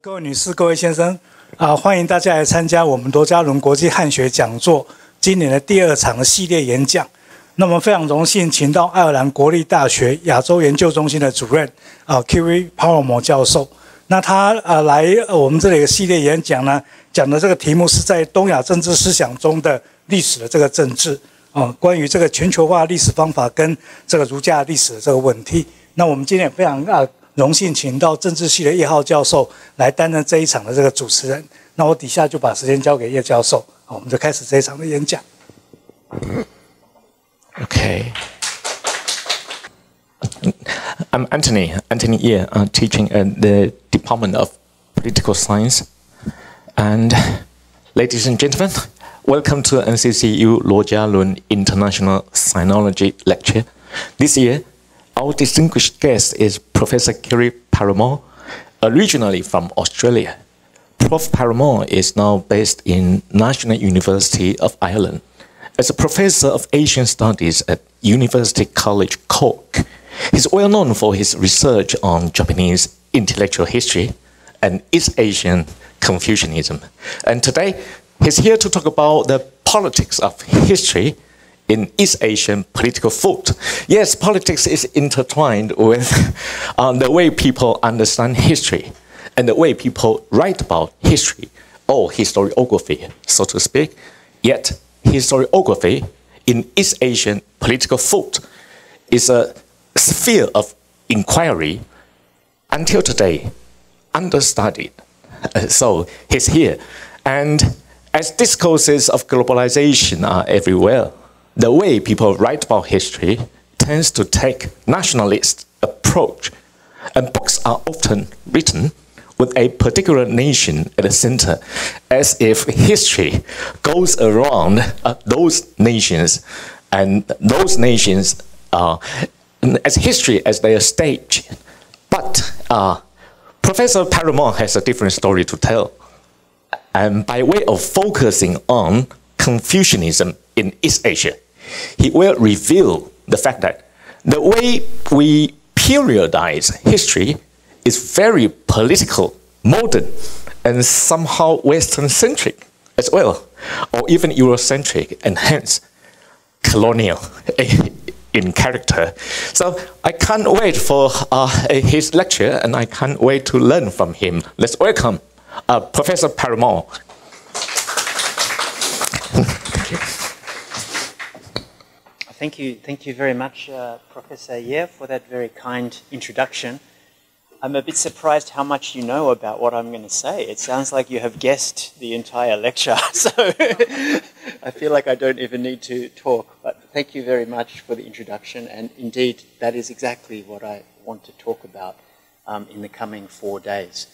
各位女士、各位先生，欢迎大家来参加我们罗家伦国际汉学讲座今年的第2场的系列演讲。那么非常荣幸请到爱尔兰国立大学亚洲研究中心的主任Kiri Paramore 教授。那他来我们这里的系列演讲呢，讲的这个题目是在东亚政治思想中的历史的这个政治关于这个全球化历史方法跟这个儒家历史的这个问题。那我们今天也非常荣幸请到政治系的叶浩教授来担任这一场的这个主持人。那我底下就把时间交给叶教授，我们就开始这一场的演讲。Okay. I'm Anthony Ye, teaching at the Department of Political Science. And ladies and gentlemen, welcome to NCCU羅家倫International Sinology Lecture. This year, our distinguished guest is Professor Kiri Paramore, originally from Australia. Prof. Paramore is now based in National University of Ireland as a professor of Asian Studies at University College Cork. He's well known for his research on Japanese intellectual history and East Asian Confucianism. And today, he's here to talk about the politics of history in East Asian political thought. Yes, politics is intertwined with the way people understand history and the way people write about history, or historiography, so to speak. Yet, historiography in East Asian political thought is a sphere of inquiry until today understudied. So he's here. And as discourses of globalization are everywhere, the way people write about history tends to take nationalist approach, and books are often written with a particular nation at the center, as if history goes around those nations, and those nations are as history as their stage. But Professor Paramore has a different story to tell. And by way of focusing on Confucianism in East Asia, he will reveal the fact that the way we periodize history is very political, modern, and somehow Western-centric as well, or even Eurocentric, and hence colonial in character. So I can't wait for his lecture, and I can't wait to learn from him. Let's welcome Professor Paramore. Thank you very much, Professor Ye, for that very kind introduction. I'm a bit surprised how much you know about what I'm going to say. It sounds like you have guessed the entire lecture, so I feel like I don't even need to talk. But thank you very much for the introduction, and indeed, that is exactly what I want to talk about in the coming 4 days.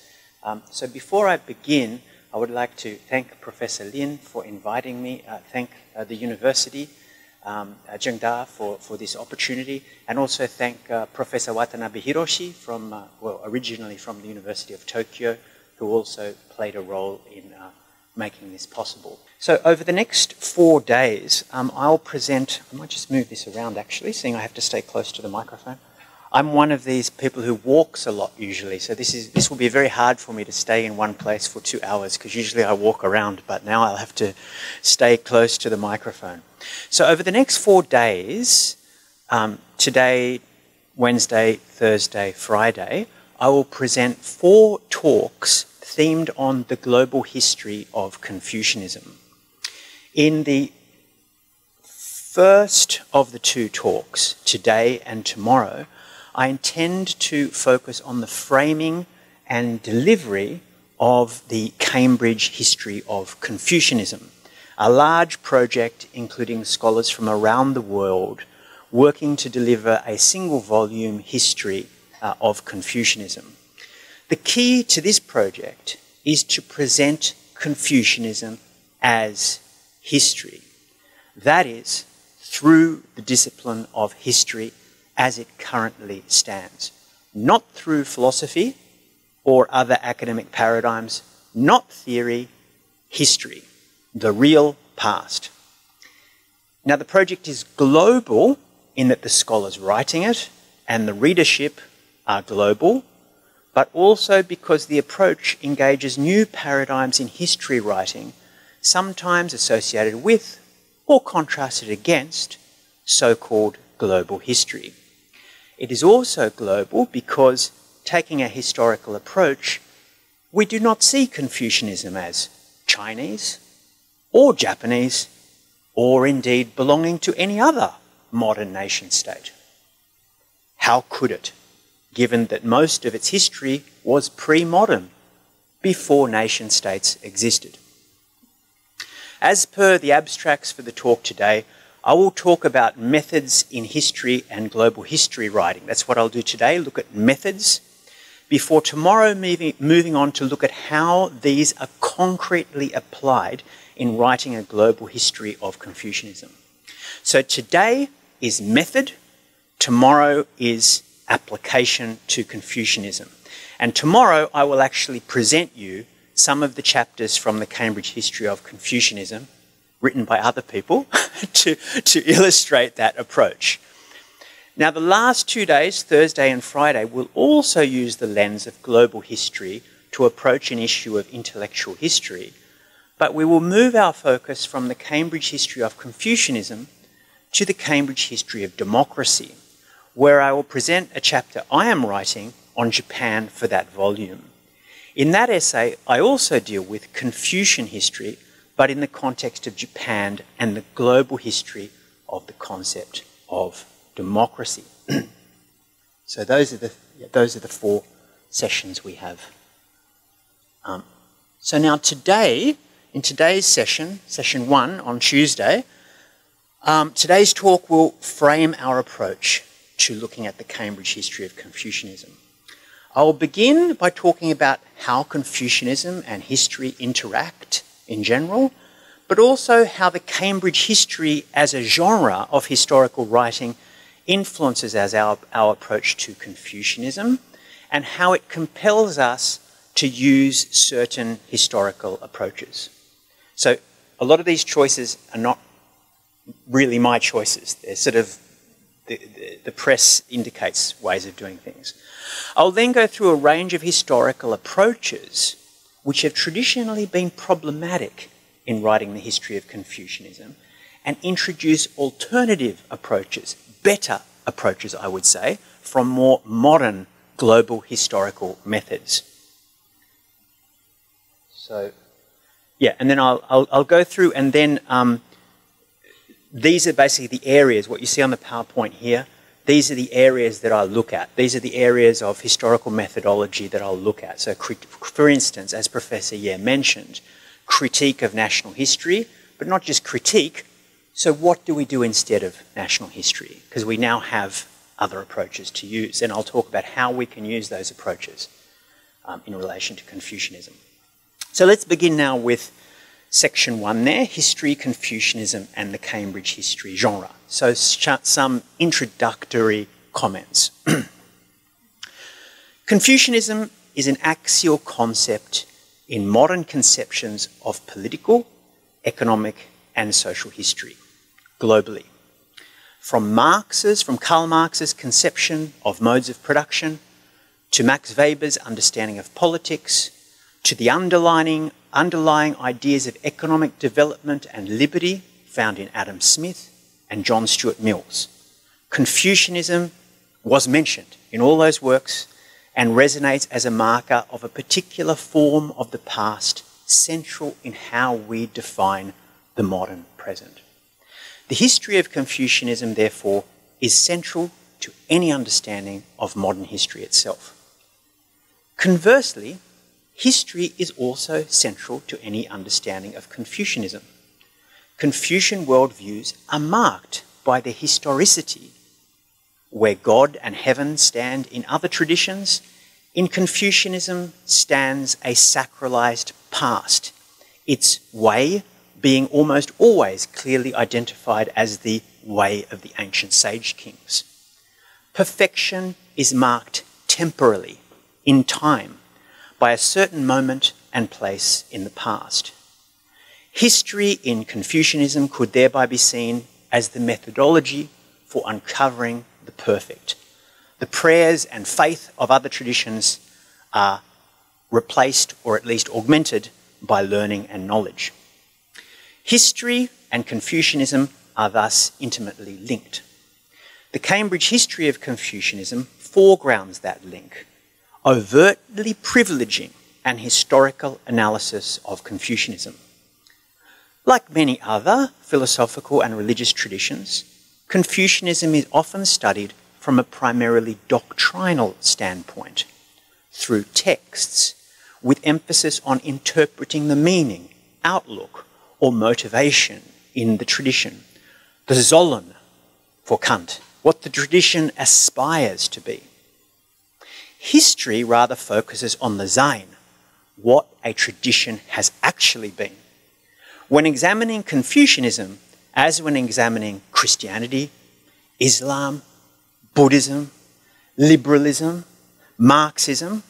So before I begin, I would like to thank Professor Lin for inviting me, thank the university, Zhengda for this opportunity, and also thank Professor Watanabe Hiroshi from, originally from the University of Tokyo, who also played a role in making this possible. So over the next 4 days, I'll present, I might just move this around actually, seeing I have to stay close to the microphone. I'm one of these people who walks a lot usually, so this will be very hard for me to stay in one place for 2 hours, because usually I walk around, but now I'll have to stay close to the microphone. So over the next 4 days, today, Wednesday, Thursday, Friday, I will present 4 talks themed on the global history of Confucianism. In the first of the 2 talks, today and tomorrow, I intend to focus on the framing and delivery of the Cambridge History of Confucianism, a large project including scholars from around the world working to deliver a single-volume history of Confucianism. The key to this project is to present Confucianism as history. That is, through the discipline of history as it currently stands. Not through philosophy or other academic paradigms, not theory, history, the real past. Now, the project is global in that the scholars writing it and the readership are global, but also because the approach engages new paradigms in history writing, sometimes associated with or contrasted against so-called global history. It is also global because, taking a historical approach, we do not see Confucianism as Chinese or Japanese or indeed belonging to any other modern nation state. How could it, given that most of its history was pre-modern, before nation states existed? As per the abstracts for the talk today, I will talk about methods in history and global history writing. That's what I'll do today, look at methods, before tomorrow moving on to look at how these are concretely applied in writing a global history of Confucianism. So today is method, tomorrow is application to Confucianism. And tomorrow I will actually present you some of the chapters from the Cambridge History of Confucianism, written by other people, to illustrate that approach. Now, the last 2 days, Thursday and Friday, will also use the lens of global history to approach an issue of intellectual history, but we will move our focus from the Cambridge History of Confucianism to the Cambridge History of Democracy, where I will present a chapter I am writing on Japan for that volume. In that essay, I also deal with Confucian history, but in the context of Japan and the global history of the concept of democracy. So those are the 4 sessions we have. So now today, in today's session, session 1 on Tuesday, today's talk will frame our approach to looking at the Cambridge History of Confucianism. I will begin by talking about how Confucianism and history interact in general, but also how the Cambridge history as a genre of historical writing influences our approach to Confucianism, and how it compels us to use certain historical approaches. So a lot of these choices are not really my choices. They're sort of, the press indicates ways of doing things. I'll then go through a range of historical approaches which have traditionally been problematic in writing the history of Confucianism, and introduce alternative approaches, better approaches, I would say, from more modern global historical methods. So, yeah, and then I'll go through, and then these are basically the areas, what you see on the PowerPoint here, these are the areas that I'll look at. These are the areas of historical methodology that I'll look at. So, for instance, as Professor Ye mentioned, critique of national history, but not just critique. So what do we do instead of national history? Because we now have other approaches to use, and I'll talk about how we can use those approaches in relation to Confucianism. So let's begin now with section 1 there, History, Confucianism and the Cambridge History Genre. So some introductory comments. Confucianism is an axial concept in modern conceptions of political, economic and social history globally. From Karl Marx's conception of modes of production, to Max Weber's understanding of politics, to the underlying ideas of economic development and liberty found in Adam Smith and John Stuart Mills. Confucianism was mentioned in all those works and resonates as a marker of a particular form of the past, central in how we define the modern present. The history of Confucianism, therefore, is central to any understanding of modern history itself. Conversely, history is also central to any understanding of Confucianism. Confucian worldviews are marked by their historicity. Where God and heaven stand in other traditions, in Confucianism stands a sacralized past, its way being almost always clearly identified as the way of the ancient sage kings. Perfection is marked temporally, in time, by a certain moment and place in the past. History in Confucianism could thereby be seen as the methodology for uncovering the perfect. The prayers and faith of other traditions are replaced or at least augmented by learning and knowledge. History and Confucianism are thus intimately linked. The Cambridge History of Confucianism foregrounds that link, overtly privileging an historical analysis of Confucianism. Like many other philosophical and religious traditions, Confucianism is often studied from a primarily doctrinal standpoint, through texts, with emphasis on interpreting the meaning, outlook, or motivation in the tradition. The Sollen for Kant, what the tradition aspires to be. History rather focuses on the Sein, what a tradition has actually been. When examining Confucianism, as when examining Christianity, Islam, Buddhism, liberalism, Marxism,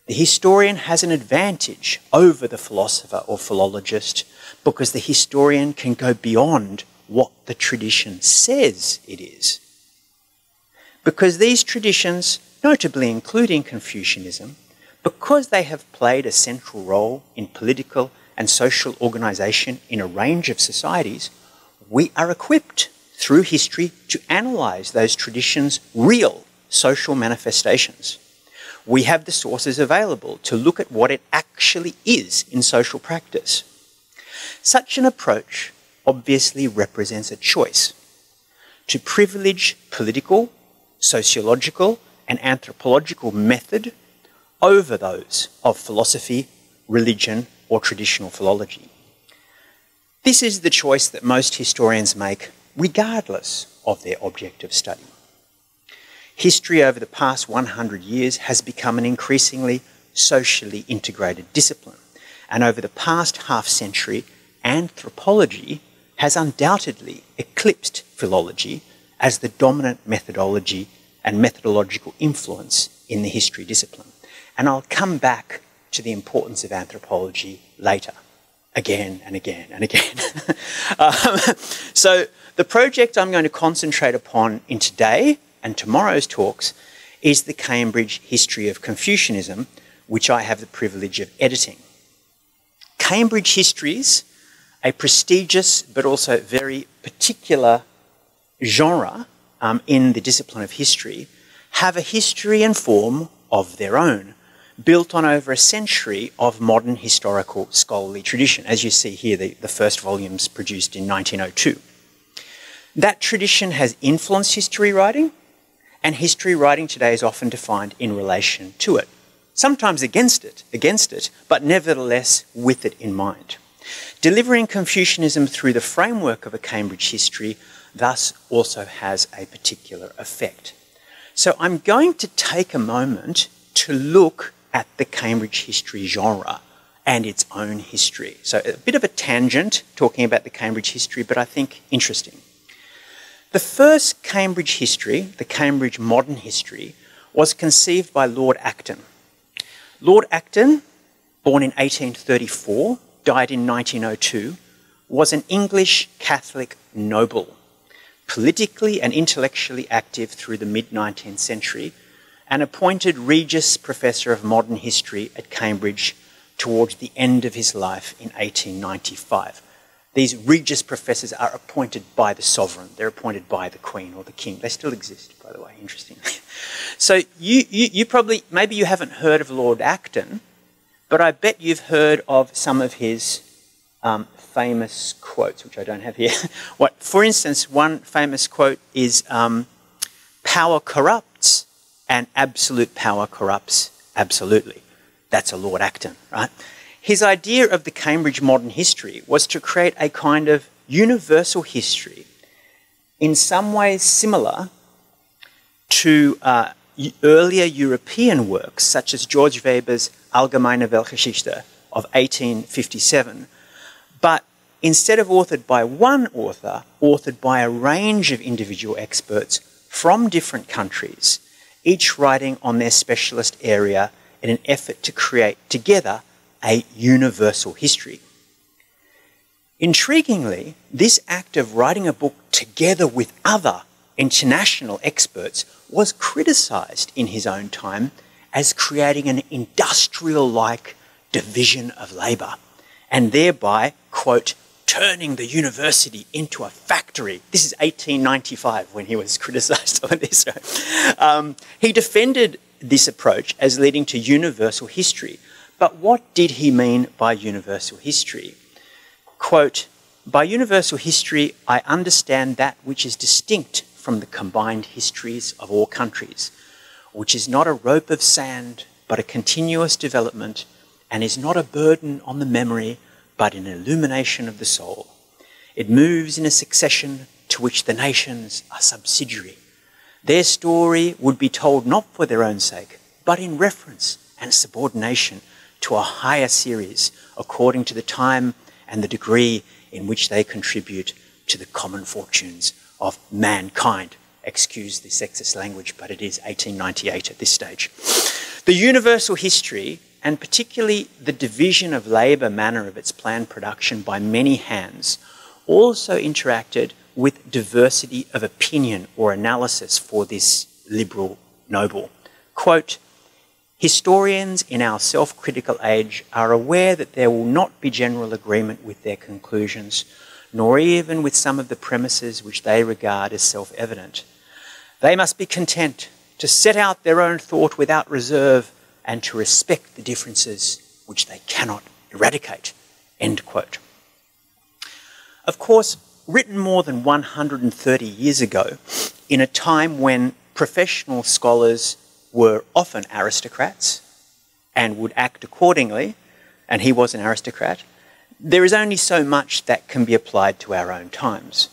the historian has an advantage over the philosopher or philologist because the historian can go beyond what the tradition says it is. Because these traditions, notably including Confucianism, because they have played a central role in political and social organisation in a range of societies, we are equipped through history to analyse those traditions' real social manifestations. We have the sources available to look at what it actually is in social practice. Such an approach obviously represents a choice to privilege political, sociological, and anthropological method over those of philosophy, religion, or traditional philology. This is the choice that most historians make regardless of their object of study. History over the past 100 years has become an increasingly socially integrated discipline, and over the past half-century, anthropology has undoubtedly eclipsed philology as the dominant methodology and methodological influence in the history discipline. And I'll come back to the importance of anthropology later, again and again and again. So the project I'm going to concentrate upon in today and tomorrow's talks is the Cambridge History of Confucianism, which I have the privilege of editing. Cambridge Histories, a prestigious but also very particular genre in the discipline of history, have a history and form of their own, built on over a century of modern historical scholarly tradition. As you see here, the first volume's produced in 1902. That tradition has influenced history writing, and history writing today is often defined in relation to it. Sometimes against it, but nevertheless with it in mind. Delivering Confucianism through the framework of a Cambridge history thus also has a particular effect. So I'm going to take a moment to look at the Cambridge history genre and its own history. So a bit of a tangent talking about the Cambridge history, but I think interesting. The first Cambridge history, the Cambridge modern history, was conceived by Lord Acton. Lord Acton, born in 1834, died in 1902, was an English Catholic noble, politically and intellectually active through the mid-19th century, and appointed Regius Professor of Modern History at Cambridge towards the end of his life in 1895. These Regius Professors are appointed by the sovereign. They're appointed by the Queen or the King. They still exist, by the way, interestingly. So you probably, maybe you haven't heard of Lord Acton, but I bet you've heard of some of his famous quotes, which I don't have here. For instance, one famous quote is, "Power corrupts, and absolute power corrupts absolutely." That's a Lord Acton, right? His idea of the Cambridge modern history was to create a kind of universal history, in some ways similar to earlier European works, such as George Weber's Allgemeine Weltgeschichte of 1857, but instead of authored by one author, authored by a range of individual experts from different countries, each writing on their specialist area in an effort to create together a universal history. Intriguingly, this act of writing a book together with other international experts was criticised in his own time as creating an industrial-like division of labour, and thereby, quote, turning the university into a factory. This is 1895 when he was criticised on this. He defended this approach as leading to universal history. But what did he mean by universal history? Quote, by universal history, I understand that which is distinct from the combined histories of all countries, which is not a rope of sand, but a continuous development, and is not a burden on the memory, but an illumination of the soul. It moves in a succession to which the nations are subsidiary. Their story would be told not for their own sake, but in reference and subordination to a higher series, according to the time and the degree in which they contribute to the common fortunes of mankind. Excuse the sexist language, but it is 1898 at this stage. The universal history, and particularly the division of labour manner of its planned production by many hands, also interacted with diversity of opinion or analysis for this liberal noble. Quote, historians in our self-critical age are aware that there will not be general agreement with their conclusions, nor even with some of the premises which they regard as self-evident. They must be content to set out their own thought without reserve and to respect the differences which they cannot eradicate. End quote. Of course, written more than 130 years ago, in a time when professional scholars were often aristocrats and would act accordingly, and he was an aristocrat, there is only so much that can be applied to our own times.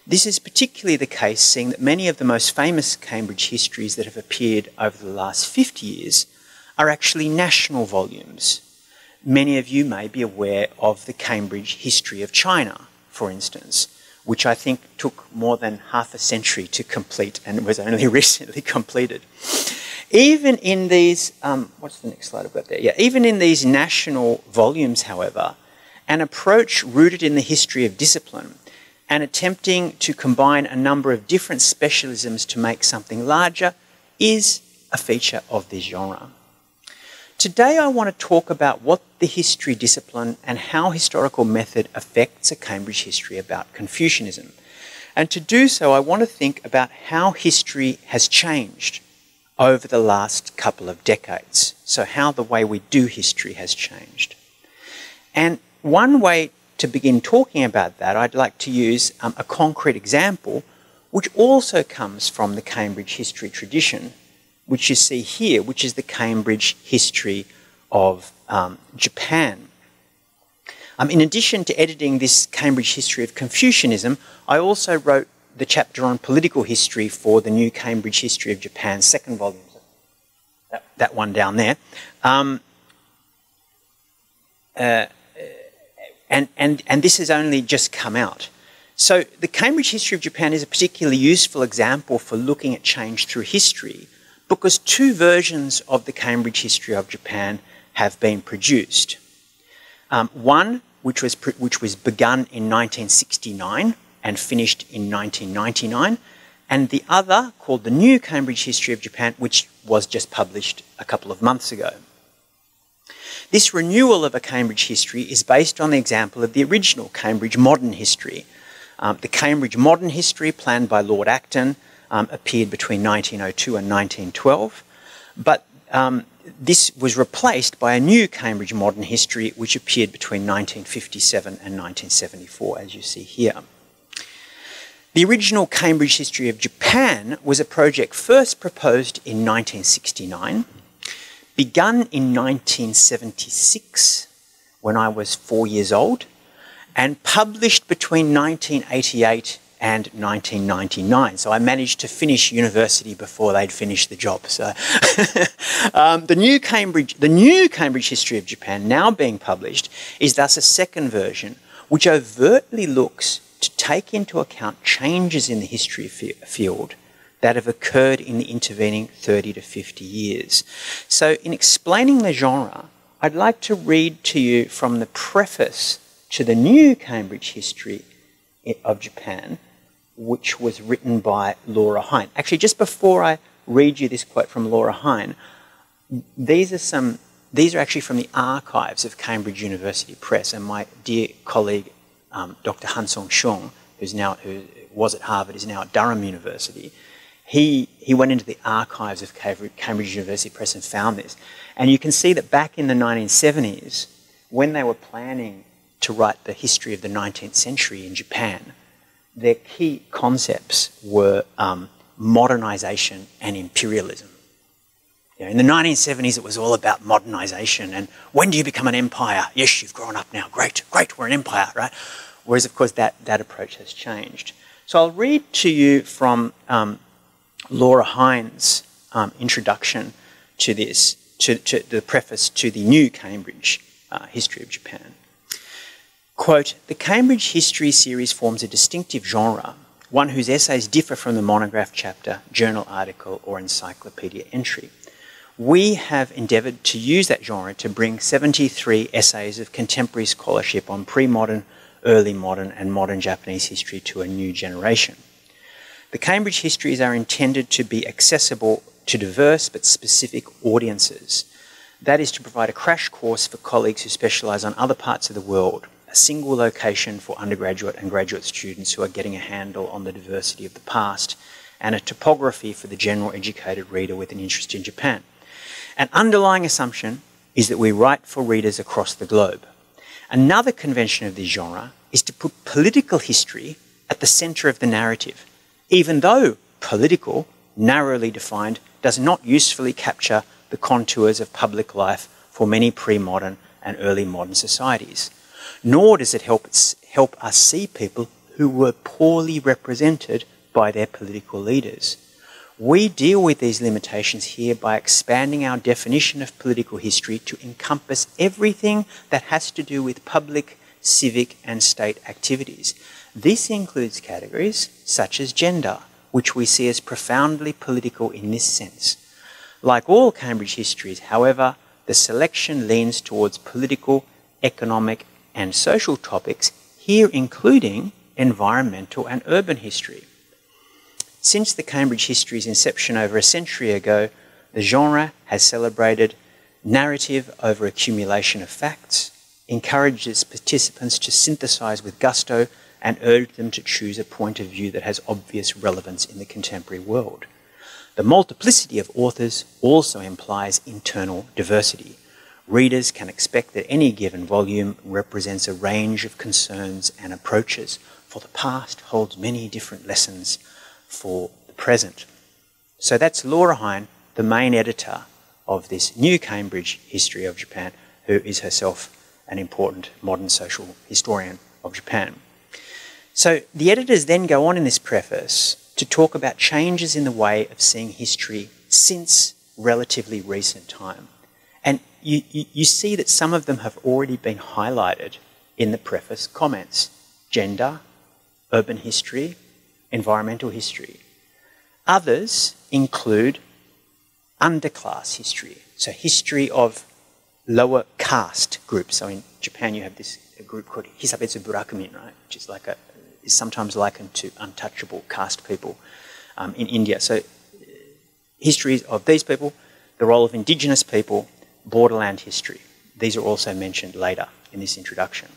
This is particularly the case seeing that many of the most famous Cambridge histories that have appeared over the last 50 years are actually national volumes. Many of you may be aware of the Cambridge History of China, for instance, which I think took more than half a century to complete and was only recently completed. Even in these, what's the next slide I've got there? Yeah, even in these national volumes, however, an approach rooted in the history of discipline and attempting to combine a number of different specialisms to make something larger is a feature of this genre. Today I want to talk about what the history discipline and how historical method affects a Cambridge history about Confucianism. And to do so, I want to think about how history has changed over the last couple of decades. So how the way we do history has changed. And one way to begin talking about that, I'd like to use a concrete example, which also comes from the Cambridge history tradition, which you see here, which is the Cambridge history of Japan. In addition to editing this Cambridge history of Confucianism, I also wrote the chapter on political history for the new Cambridge history of Japan, second volume. That one down there. And this has only just come out. So the Cambridge history of Japan is a particularly useful example for looking at change through history, because two versions of the Cambridge history of Japan have been produced. One, which was begun in 1969 and finished in 1999, and the other, called the New Cambridge History of Japan, which was just published a couple of months ago. This renewal of a Cambridge history is based on the example of the original Cambridge Modern History. The Cambridge Modern History, planned by Lord Acton, appeared between 1902 and 1912, but this was replaced by a new Cambridge Modern History which appeared between 1957 and 1974, as you see here. The original Cambridge History of Japan was a project first proposed in 1969, begun in 1976, when I was 4 years old, and published between 1988 and 1999. So I managed to finish university before they'd finished the job. So the new Cambridge History of Japan, now being published, is thus a second version, which overtly looks to take into account changes in the history field that have occurred in the intervening 30 to 50 years. So in explaining the genre, I'd like to read to you from the preface to the new Cambridge History of Japan, which was written by Laura Hine. Actually, just before I read you this quote from Laura Hine, these are actually from the archives of Cambridge University Press, and my dear colleague, Dr. Han Song-Shung, who was at Harvard, is now at Durham University. He went into the archives of Cambridge University Press and found this. And you can see that back in the 1970s, when they were planning to write the history of the 19th century in Japan, their key concepts were modernization and imperialism. You know, in the 1970s, it was all about modernization and when do you become an empire? Yes, you've grown up now. Great, great, we're an empire, right? Whereas, of course, that approach has changed. So I'll read to you from Laura Hines' introduction to this, to the preface to the new Cambridge History of Japan. Quote, "The Cambridge History series forms a distinctive genre, one whose essays differ from the monograph chapter, journal article, or encyclopedia entry. We have endeavoured to use that genre to bring 73 essays of contemporary scholarship on pre-modern, early modern, and modern Japanese history to a new generation. The Cambridge histories are intended to be accessible to diverse but specific audiences. That is to provide a crash course for colleagues who specialise on other parts of the world, a single location for undergraduate and graduate students who are getting a handle on the diversity of the past, and a topography for the general educated reader with an interest in Japan. An underlying assumption is that we write for readers across the globe. Another convention of this genre is to put political history at the centre of the narrative, even though political, narrowly defined, does not usefully capture the contours of public life for many pre-modern and early modern societies. Nor does it help us see people who were poorly represented by their political leaders. We deal with these limitations here by expanding our definition of political history to encompass everything that has to do with public, civic, and state activities. This includes categories such as gender, which we see as profoundly political in this sense. Like all Cambridge histories, however, the selection leans towards political, economic, and social topics, here including environmental and urban history. Since the Cambridge History's inception over a century ago, the genre has celebrated narrative over accumulation of facts, encouraged its participants to synthesise with gusto, and urged them to choose a point of view that has obvious relevance in the contemporary world. The multiplicity of authors also implies internal diversity. Readers can expect that any given volume represents a range of concerns and approaches, for the past holds many different lessons for the present." So that's Laura Hine, the main editor of this new Cambridge History of Japan, who is herself an important modern social historian of Japan. So the editors then go on in this preface to talk about changes in the way of seeing history since relatively recent time. And you see that some of them have already been highlighted in the preface comments. Gender, urban history, environmental history. Others include underclass history, so history of lower caste groups. So in Japan you have this group called Hisabetsu Burakumin, right, which is is sometimes likened to untouchable caste people in India. So histories of these people, the role of indigenous people, borderland history. These are also mentioned later in this introduction.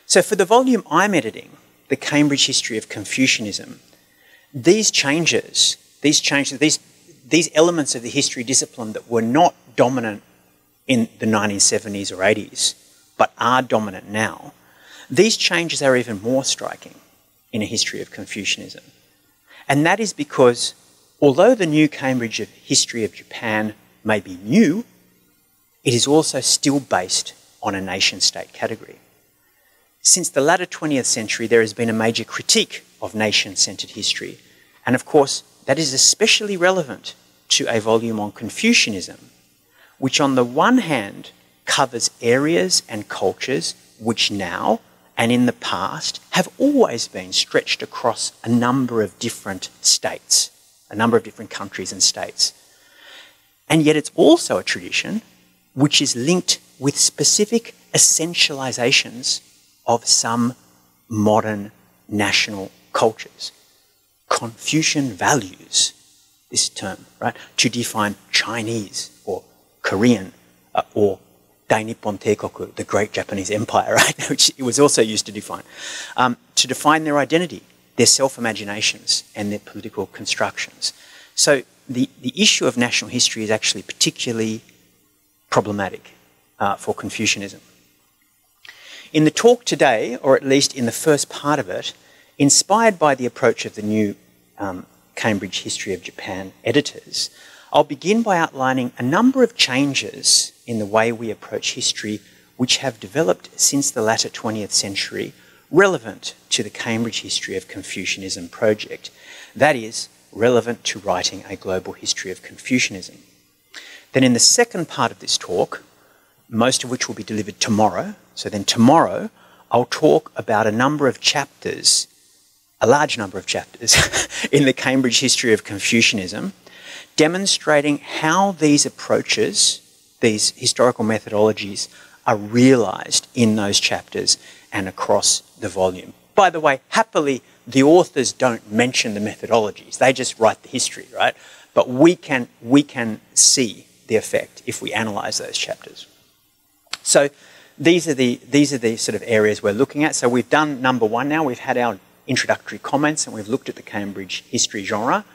So for the volume I'm editing, the Cambridge History of Confucianism, these elements of the history discipline that were not dominant in the 1970s or 80s, but are dominant now, these changes are even more striking in a history of Confucianism. And that is because although the new Cambridge History of Japan may be new, it is also still based on a nation-state category. Since the latter 20th century, there has been a major critique of nation-centred history. And of course, that is especially relevant to a volume on Confucianism, which on the one hand covers areas and cultures which now and in the past have always been stretched across a number of different states, a number of different countries and states. And yet it's also a tradition which is linked with specific essentializations of some modern national cultures. Confucian values this term, right? To define Chinese or Korean or Dainippon Teikoku, the great Japanese empire, right? Which it was also used to define their identity, their self-imaginations and their political constructions. So the issue of national history is actually particularly problematic for Confucianism. In the talk today, or at least in the first part of it, inspired by the approach of the new Cambridge History of Japan editors, I'll begin by outlining a number of changes in the way we approach history which have developed since the latter 20th century relevant to the Cambridge History of Confucianism project. That is, relevant to writing a global history of Confucianism. Then in the second part of this talk, most of which will be delivered tomorrow, so then tomorrow I'll talk about a number of chapters, a large number of chapters in the Cambridge History of Confucianism, demonstrating how these approaches, these historical methodologies, are realised in those chapters and across the volume. By the way, happily, the authors don't mention the methodologies. They just write the history, right? But we can see the effect if we analyse those chapters. So these are the sort of areas we're looking at. So we've done number one now. We've had our introductory comments and we've looked at the Cambridge history genre.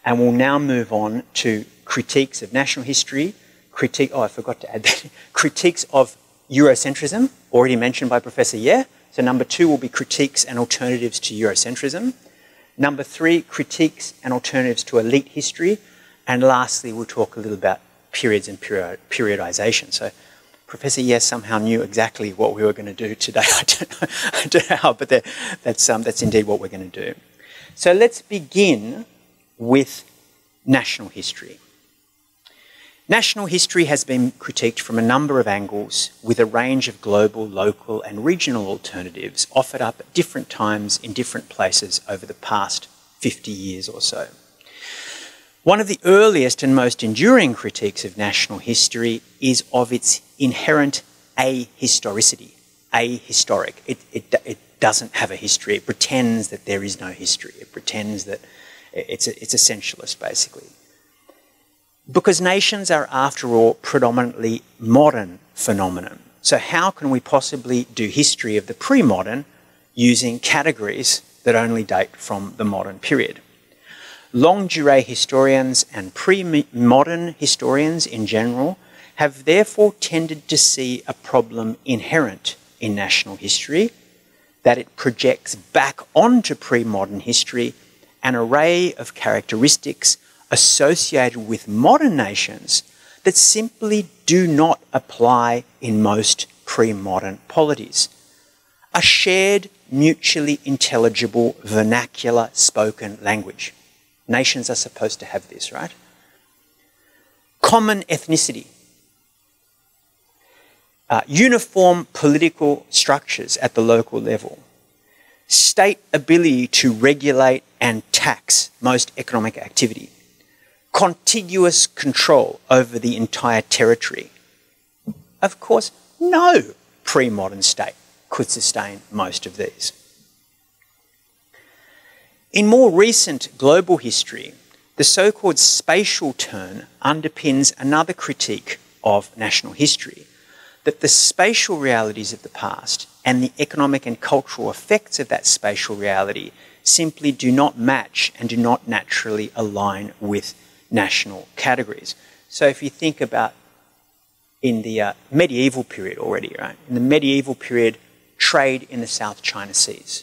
And we'll now move on to critiques of national history, I forgot to add that, critiques of Eurocentrism, already mentioned by Professor Ye. So number two will be critiques and alternatives to Eurocentrism. Number three, critiques and alternatives to elite history. And lastly, we'll talk a little about periods and periodization. So Professor Ye somehow knew exactly what we were going to do today. I don't know how, but that's indeed what we're going to do. So let's begin with national history. National history has been critiqued from a number of angles with a range of global, local and regional alternatives offered up at different times in different places over the past 50 years or so. One of the earliest and most enduring critiques of national history is of its inherent ahistoricity, ahistoric. It doesn't have a history. It pretends that there is no history. It pretends that it's essentialist, basically. Because nations are, after all, predominantly modern phenomenon. So how can we possibly do history of the pre-modern using categories that only date from the modern period? Longue durée historians and pre-modern historians in general have therefore tended to see a problem inherent in national history, that it projects back onto pre-modern history an array of characteristics associated with modern nations that simply do not apply in most pre-modern polities. A shared, mutually intelligible, vernacular spoken language. Nations are supposed to have this, right? Common ethnicity. Uniform political structures at the local level. State ability to regulate and tax most economic activity. Contiguous control over the entire territory. Of course, no pre-modern state could sustain most of these. In more recent global history, the so-called spatial turn underpins another critique of national history, that the spatial realities of the past and the economic and cultural effects of that spatial reality simply do not match and do not naturally align with national categories. So if you think about in the medieval period already, right? In the medieval period, trade in the South China Seas.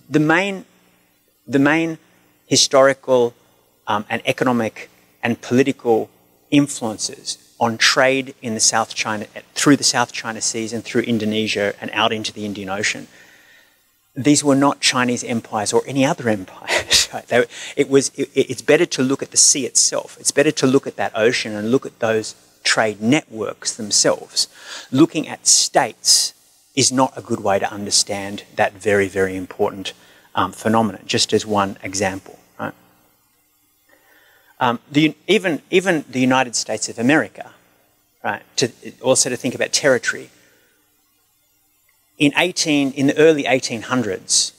The main historical and economic and political influences on trade in the South China, through the South China Seas and through Indonesia and out into the Indian Ocean, these were not Chinese empires or any other empires. Right? It's better to look at the sea itself. It's better to look at that ocean and look at those trade networks themselves. Looking at states is not a good way to understand that very, very important phenomenon, just as one example. Right? Even the United States of America, right? Also to think about territory. In the early 1800s,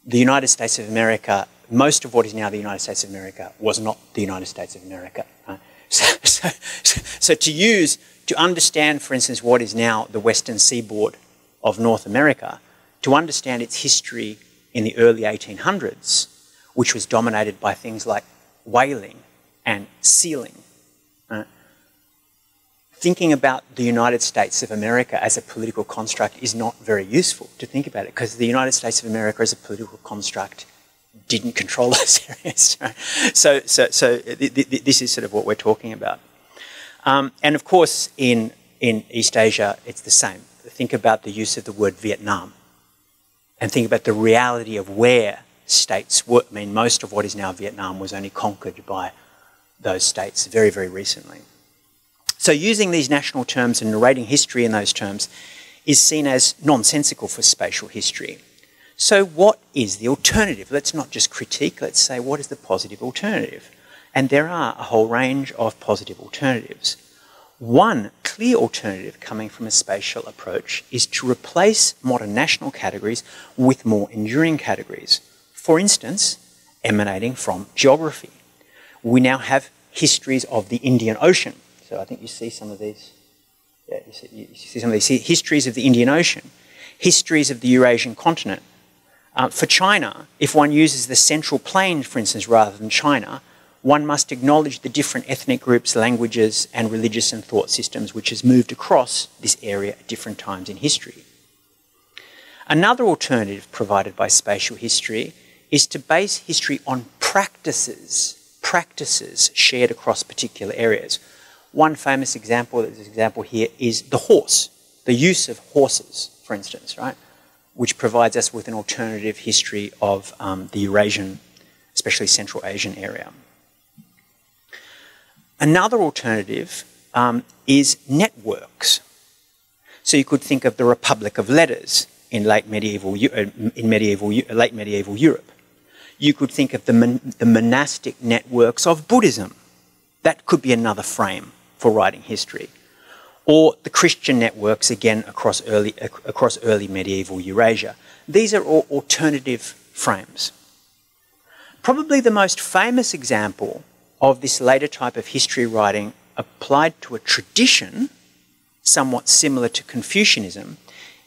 the United States of America most of what is now the United States of America was not the United States of America. Right? So to understand, for instance, what is now the western seaboard of North America, to understand its history in the early 1800s, which was dominated by things like whaling and sealing. Right? Thinking about the United States of America as a political construct is not very useful to think about it, because the United States of America as a political construct didn't control those areas. Right? So this is sort of what we're talking about. And of course, in East Asia, it's the same. Think about the use of the word Vietnam, and think about the reality of where states were. I mean, most of what is now Vietnam was only conquered by those states very, very recently. So using these national terms and narrating history in those terms is seen as nonsensical for spatial history. So what is the alternative? Let's not just critique, let's say what is the positive alternative? And there are a whole range of positive alternatives. One clear alternative coming from a spatial approach is to replace modern national categories with more enduring categories. For instance, emanating from geography. We now have histories of the Indian Ocean. So I think you see some of these. Yeah, you see some of these histories of the Indian Ocean, histories of the Eurasian continent. For China, if one uses the Central Plain, for instance, rather than China, one must acknowledge the different ethnic groups, languages, and religious and thought systems which has moved across this area at different times in history. Another alternative provided by spatial history is to base history on practices shared across particular areas. One famous example, here, is the horse, the use of horses, for instance, right? Which provides us with an alternative history of the Eurasian, especially Central Asian area. Another alternative is networks. So you could think of the Republic of Letters in late medieval Europe. You could think of the monastic networks of Buddhism. That could be another frame for writing history. Or the Christian networks, again, across early medieval Eurasia. These are all alternative frames. Probably the most famous example of this later type of history writing applied to a tradition somewhat similar to Confucianism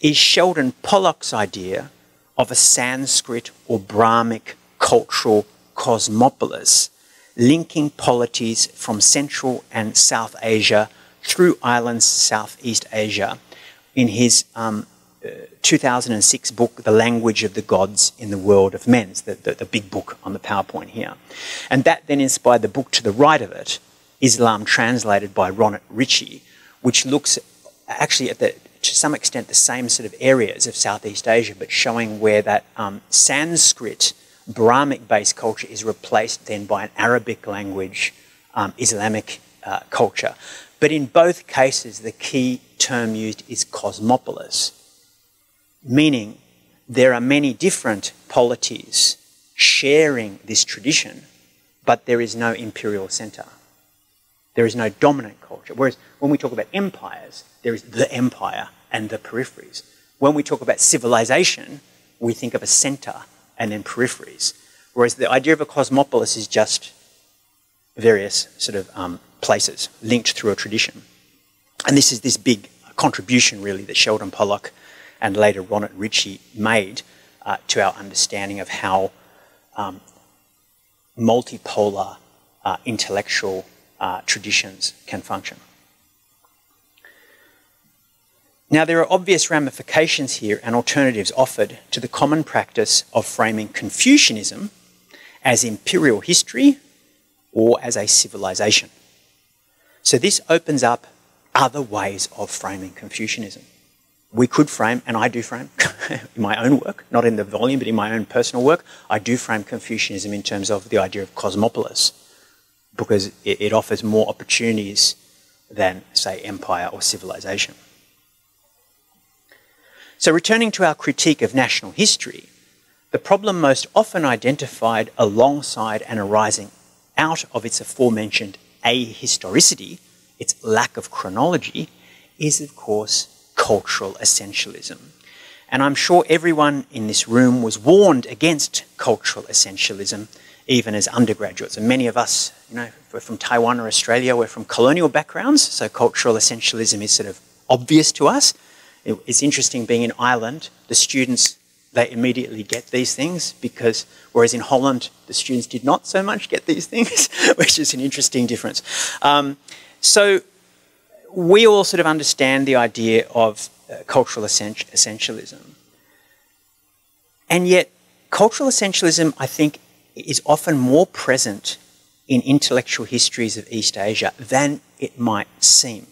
is Sheldon Pollock's idea of a Sanskrit or Brahmic cultural cosmopolis linking polities from Central and South Asia through islands Southeast Asia in his 2006 book, The Language of the Gods in the World of Men, the big book on the PowerPoint here. And that then inspired the book to the right of it, Islam Translated by Ronit Ritchie, which looks actually at to some extent the same sort of areas of Southeast Asia, but showing where that Sanskrit, Brahmic-based culture is replaced then by an Arabic language, Islamic culture. But in both cases, the key term used is cosmopolis, meaning there are many different polities sharing this tradition, but there is no imperial center. There is no dominant culture. Whereas when we talk about empires, there is the empire and the peripheries. When we talk about civilization, we think of a center and then peripheries. Whereas the idea of a cosmopolis is just various sort of places linked through a tradition. And this is this big contribution, really, that Sheldon Pollock and later Ronit Ritchie made to our understanding of how multipolar intellectual traditions can function. Now, there are obvious ramifications here and alternatives offered to the common practice of framing Confucianism as imperial history or as a civilization. So this opens up other ways of framing Confucianism. We could frame, and I do frame, in my own work, not in the volume, but in my own personal work, I do frame Confucianism in terms of the idea of cosmopolis, because it offers more opportunities than, say, empire or civilization. So returning to our critique of national history, the problem most often identified alongside and arising out of its aforementioned ahistoricity, its lack of chronology, is of course cultural essentialism. And I'm sure everyone in this room was warned against cultural essentialism, even as undergraduates. And many of us, you know, we're from Taiwan or Australia, we're from colonial backgrounds, so cultural essentialism is sort of obvious to us. It's interesting being in Ireland, the students, they immediately get these things, because whereas in Holland, the students did not so much get these things, which is an interesting difference. So we all sort of understand the idea of cultural essentialism. And yet, cultural essentialism, I think, is often more present in intellectual histories of East Asia than it might seem.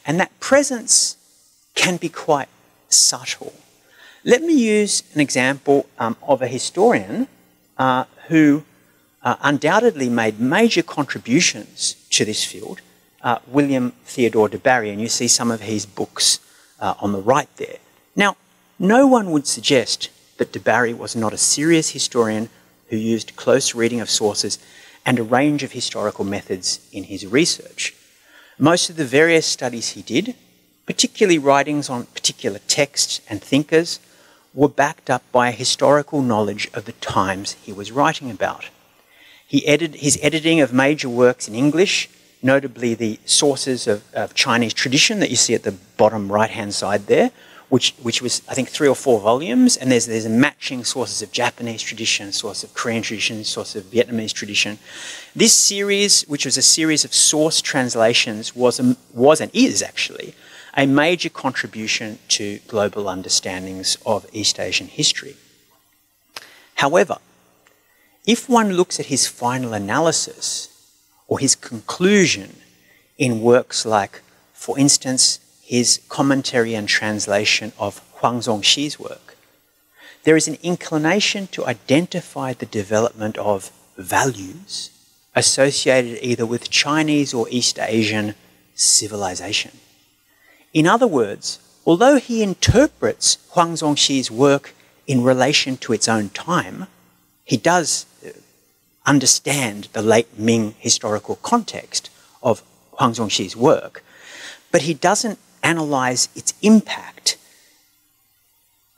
And that presence can be quite subtle. Let me use an example of a historian who undoubtedly made major contributions to this field, William Theodore de Barry, and you see some of his books on the right there. Now, no one would suggest that de Barry was not a serious historian who used close reading of sources and a range of historical methods in his research. Most of the various studies he did, particularly writings on particular texts and thinkers, were backed up by a historical knowledge of the times he was writing about. His editing of major works in English, notably the sources of Chinese tradition that you see at the bottom right-hand side there, which was, I think, 3 or 4 volumes, and there's a matching sources of Japanese tradition, source of Korean tradition, source of Vietnamese tradition. This series, which was a series of source translations, was and is actually a major contribution to global understandings of East Asian history. However, if one looks at his final analysis or his conclusion in works like, for instance, his commentary and translation of Huang Zongxi's work, there is an inclination to identify the development of values associated either with Chinese or East Asian civilization. In other words, although he interprets Huang Zongxi's work in relation to its own time, he does understand the late Ming historical context of Huang Zongxi's work, but he doesn't analyse its impact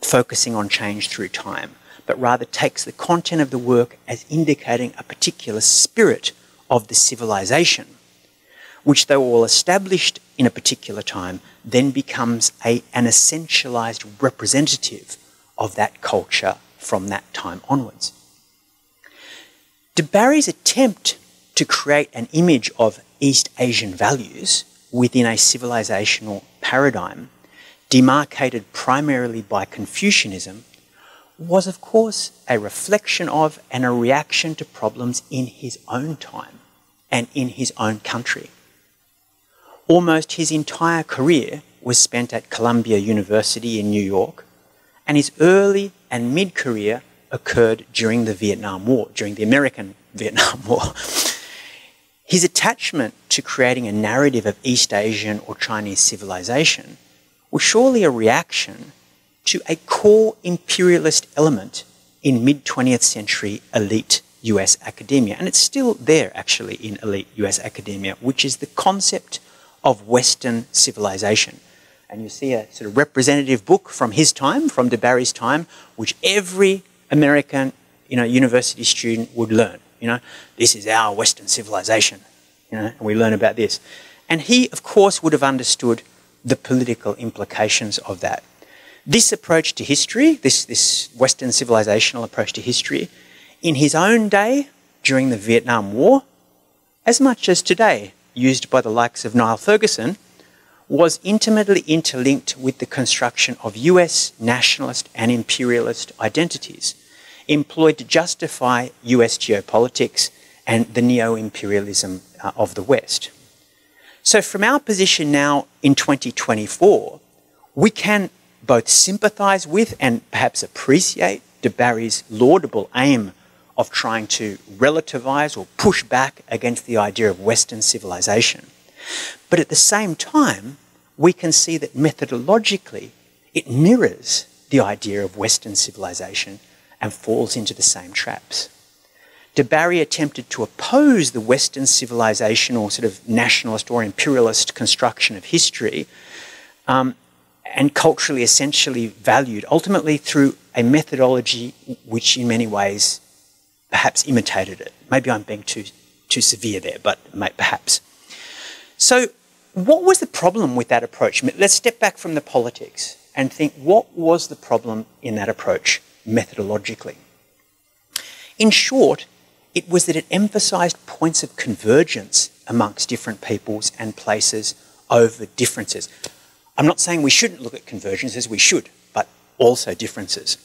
focusing on change through time, but rather takes the content of the work as indicating a particular spirit of the civilization, which, though all established in a particular time, then becomes an essentialised representative of that culture from that time onwards. De Barry's attempt to create an image of East Asian values within a civilizational paradigm, demarcated primarily by Confucianism, was of course a reflection of and a reaction to problems in his own time and in his own country. Almost his entire career was spent at Columbia University in New York, and his early and mid-career occurred during the Vietnam War, during the American Vietnam War. His attachment to creating a narrative of East Asian or Chinese civilization was surely a reaction to a core imperialist element in mid-20th century elite US academia. And it's still there, actually, in elite US academia, which is the concept of Western civilization. And you see a sort of representative book from his time, from de Barry's time, which every American, university student would learn. This is our Western civilization, and we learn about this. And he, of course, would have understood the political implications of that. This approach to history, this Western civilizational approach to history, in his own day, during the Vietnam War, as much as today, used by the likes of Niall Ferguson, was intimately interlinked with the construction of US nationalist and imperialist identities, employed to justify US geopolitics and the neo-imperialism of the West. So from our position now in 2024, we can both sympathise with and perhaps appreciate de Barry's laudable aim of trying to relativise or push back against the idea of Western civilization. But at the same time, we can see that methodologically it mirrors the idea of Western civilization and falls into the same traps. De Barry attempted to oppose the Western civilization or sort of nationalist or imperialist construction of history and culturally essentially valued, ultimately through a methodology which in many ways perhaps imitated it. Maybe I'm being too severe there, but perhaps. So what was the problem with that approach? Let's step back from the politics and think, what was the problem in that approach methodologically? In short, it was that it emphasised points of convergence amongst different peoples and places over differences. I'm not saying we shouldn't look at convergences, we should, but also differences.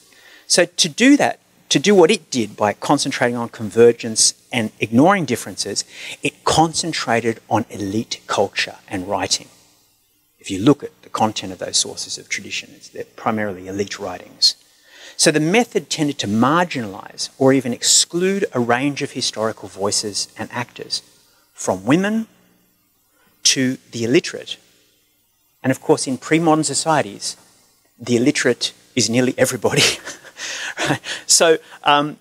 So to do that, to do what it did by concentrating on convergence and ignoring differences, it concentrated on elite culture and writing. If you look at the content of those sources of tradition, they're primarily elite writings. So the method tended to marginalise or even exclude a range of historical voices and actors, from women to the illiterate. And of course, in pre-modern societies, the illiterate is nearly everybody. Right? So, and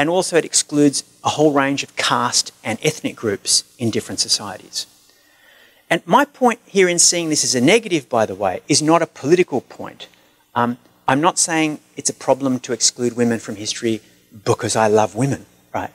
also it excludes a whole range of caste and ethnic groups in different societies. And my point here in seeing this as a negative, by the way, is not a political point. I'm not saying it's a problem to exclude women from history because I love women, right?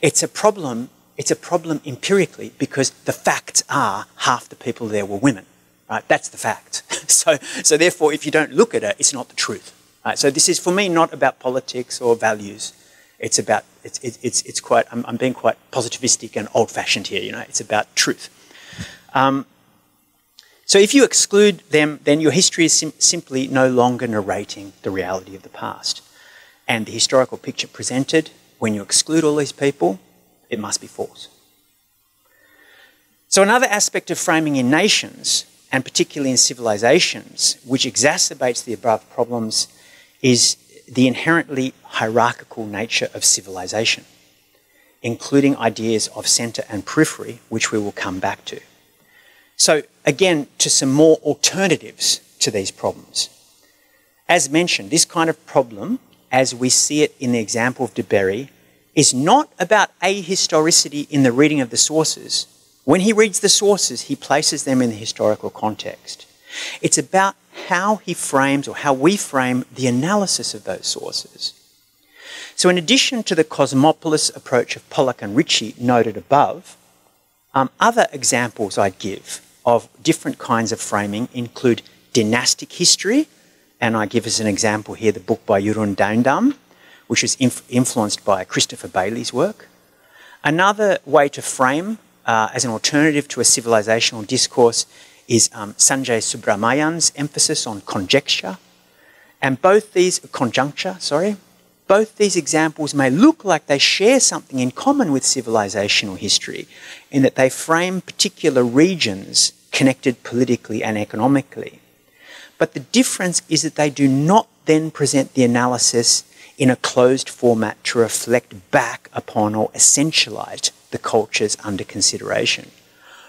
It's a problem empirically because the facts are half the people there were women, right? That's the fact. So therefore, if you don't look at it, it's not the truth. Right? So this is, for me, not about politics or values. It's about, it's quite, I'm being quite positivistic and old-fashioned here, you know, it's about truth. So if you exclude them, then your history is simply no longer narrating the reality of the past. And the historical picture presented, when you exclude all these people, it must be false. So another aspect of framing in nations, and particularly in civilizations, which exacerbates the above problems, is the inherently hierarchical nature of civilization, including ideas of centre and periphery, which we will come back to. So again, to some more alternatives to these problems. As mentioned, this kind of problem, as we see it in the example of de Berry, is not about ahistoricity in the reading of the sources. When he reads the sources, he places them in the historical context. It's about how he frames, or how we frame, the analysis of those sources. So in addition to the cosmopolis approach of Pollock and Ritchie noted above, other examples I'd give of different kinds of framing include dynastic history, and I give as an example here the book by Jeroen Dijndam, which is influenced by Christopher Bailey's work. Another way to frame as an alternative to a civilizational discourse is Sanjay Subrahmanyan's emphasis on conjecture. And both these, both these examples may look like they share something in common with civilizational history, in that they frame particular regions connected politically and economically. But the difference is that they do not then present the analysis in a closed format to reflect back upon or essentialize the cultures under consideration.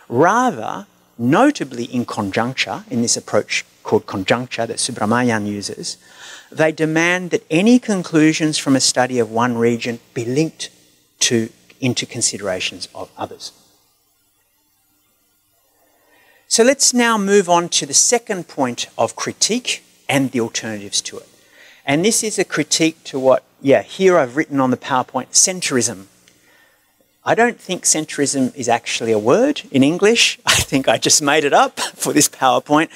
Rather, notably in conjuncture, in this approach called conjuncture that Subrahmanyan uses, they demand that any conclusions from a study of one region be linked into considerations of others. So let's now move on to the second point of critique and the alternatives to it. And this is a critique to what, here I've written on the PowerPoint, centrism. I don't think centrism is actually a word in English. I think I just made it up for this PowerPoint.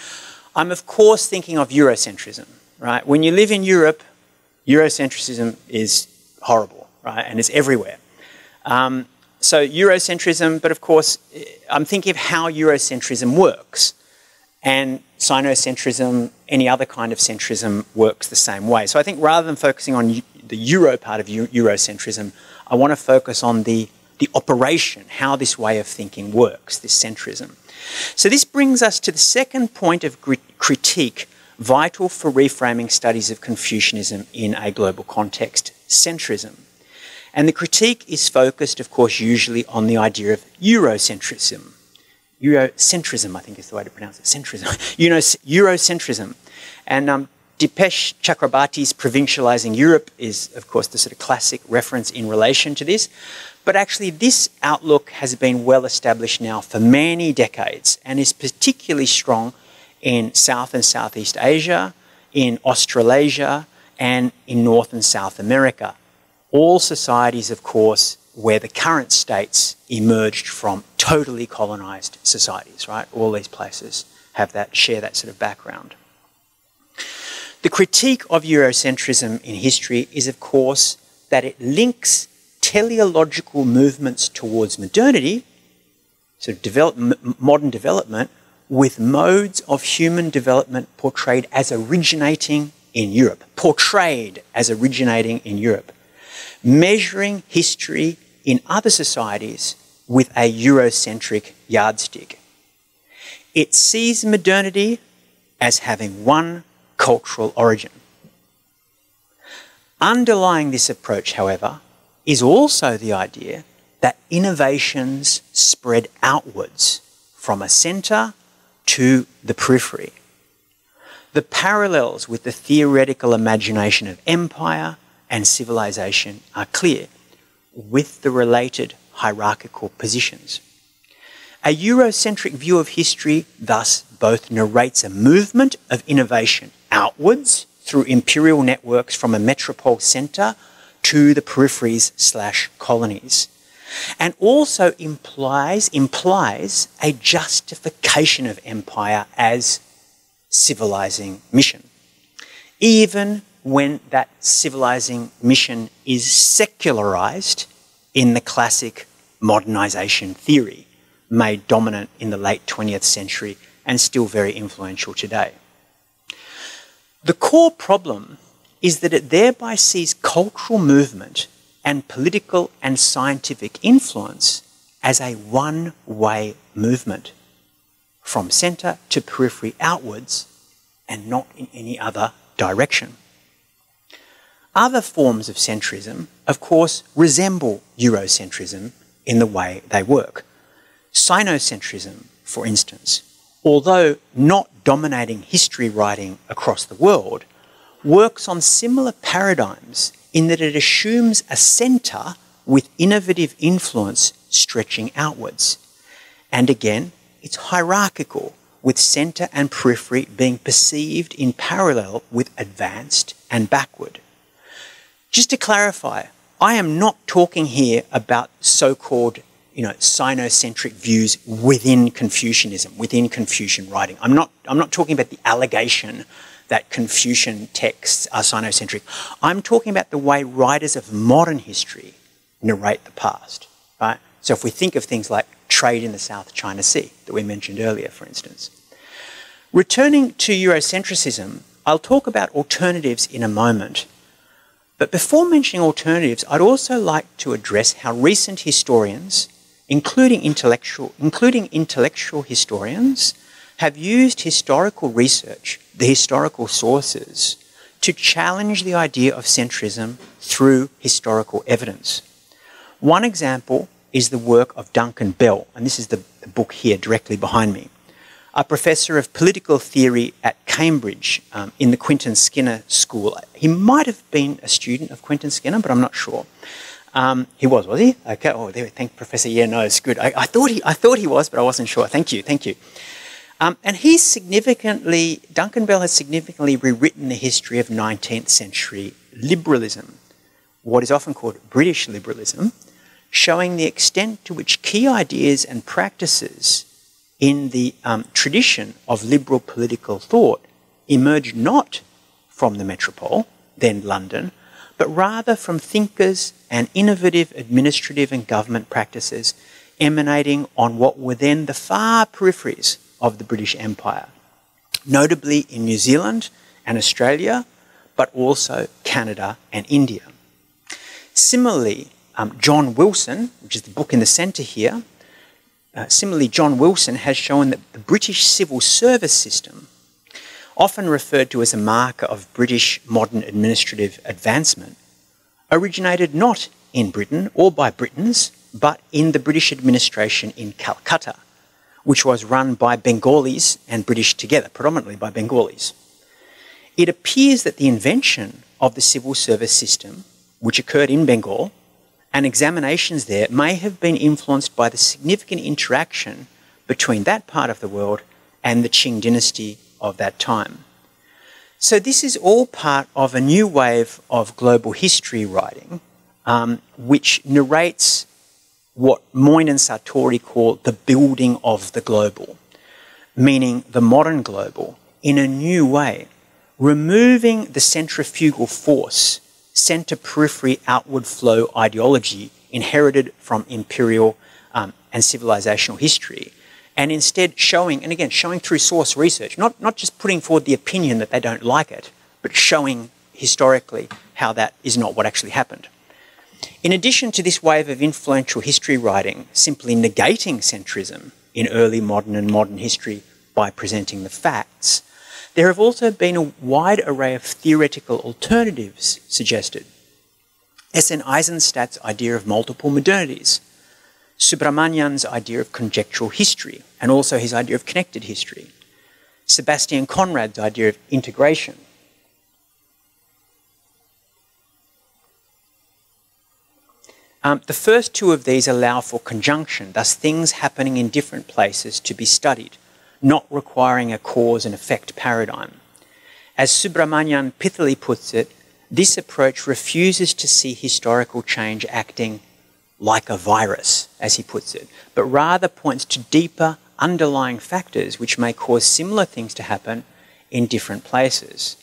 I'm of course thinking of Eurocentrism, right? When you live in Europe, Eurocentrism is horrible, right? And it's everywhere. So Eurocentrism, but of course, I'm thinking of how Eurocentrism works. And Sinocentrism, any other kind of centrism works the same way. So I think rather than focusing on the Euro part of Eurocentrism, I want to focus on the operation, how this way of thinking works, this centrism. So this brings us to the second point of critique, vital for reframing studies of Confucianism in a global context, centrism. And the critique is focused, of course, usually on the idea of Eurocentrism. Eurocentrism, I think is the way to pronounce it, centrism. Eurocentrism. And Dipesh Chakrabarty's Provincializing Europe is, of course, the sort of classic reference in relation to this. But actually, this outlook has been well established now for many decades and is particularly strong in South and Southeast Asia, in Australasia, and in North and South America. All societies, of course, where the current states emerged from totally colonized societies, right? All these places share that sort of background. The critique of Eurocentrism in history is, of course, that it links teleological movements towards modernity, so modern development, with modes of human development portrayed as originating in Europe, measuring history in other societies with a Eurocentric yardstick. It sees modernity as having one cultural origin. Underlying this approach, however, is also the idea that innovations spread outwards from a centre to the periphery. The parallels with the theoretical imagination of empire and civilization are clear, with the related hierarchical positions. A Eurocentric view of history thus both narrates a movement of innovation outwards through imperial networks from a metropole centre to the peripheries/colonies, and also implies a justification of empire as civilizing mission, even when that civilizing mission is secularized in the classic modernization theory made dominant in the late 20th century and still very influential today. The core problem is that it thereby sees cultural movement and political and scientific influence as a one-way movement from centre to periphery outwards and not in any other direction. Other forms of centrism, of course, resemble Eurocentrism in the way they work. Sinocentrism, for instance, although not dominating history writing across the world, works on similar paradigms in that it assumes a centre with innovative influence stretching outwards. And again, it's hierarchical, with centre and periphery being perceived in parallel with advanced and backward. Just to clarify, I am not talking here about so-called sinocentric views within Confucianism, within Confucian writing. I'm not talking about the allegation that Confucian texts are sinocentric. I'm talking about the way writers of modern history narrate the past, right? So if we think of things like trade in the South China Sea that we mentioned earlier, for instance. Returning to Eurocentrism, I'll talk about alternatives in a moment. But before mentioning alternatives, I'd also like to address how recent historians, including intellectual historians, have used historical research, the historical sources, to challenge the idea of centrism through historical evidence. One example is the work of Duncan Bell, and this is the book here directly behind me, a professor of political theory at Cambridge in the Quentin Skinner School. He might have been a student of Quentin Skinner, but I'm not sure. He was he? Okay. Oh, there. Thank Professor. Yeah, no, it's good. I thought he was, but I wasn't sure. Thank you. And Duncan Bell has significantly rewritten the history of 19th century liberalism, what is often called British liberalism, showing the extent to which key ideas and practices in the tradition of liberal political thought emerged not from the metropole, then London, but rather from thinkers and innovative administrative and government practices emanating on what were then the far peripheries of the British Empire, notably in New Zealand and Australia, but also Canada and India. Similarly, John Wilson, which is the book in the centre here, John Wilson has shown that the British civil service system, often referred to as a marker of British modern administrative advancement, originated not in Britain or by Britons, but in the British administration in Calcutta, which was run by Bengalis and British together, predominantly by Bengalis. It appears that the invention of the civil service system, which occurred in Bengal, and examinations there may have been influenced by the significant interaction between that part of the world and the Qing dynasty of that time. So this is all part of a new wave of global history writing, which narrates what Moyne and Sartori call the building of the global, meaning the modern global, in a new way, removing the centrifugal force, centre-periphery outward flow ideology inherited from imperial and civilizational history, and instead showing, and again, showing through source research, not just putting forward the opinion that they don't like it, but showing historically how that is not what actually happened. In addition to this wave of influential history writing simply negating centrism in early modern and modern history by presenting the facts, there have also been a wide array of theoretical alternatives suggested. S.N. Eisenstadt's idea of multiple modernities, Subramanian's idea of conjectural history, and also his idea of connected history, Sebastian Conrad's idea of integration, the first two of these allow for conjunction, thus things happening in different places to be studied, not requiring a cause and effect paradigm. As Subramanian pithily puts it, this approach refuses to see historical change acting like a virus, as he puts it, but rather points to deeper underlying factors which may cause similar things to happen in different places.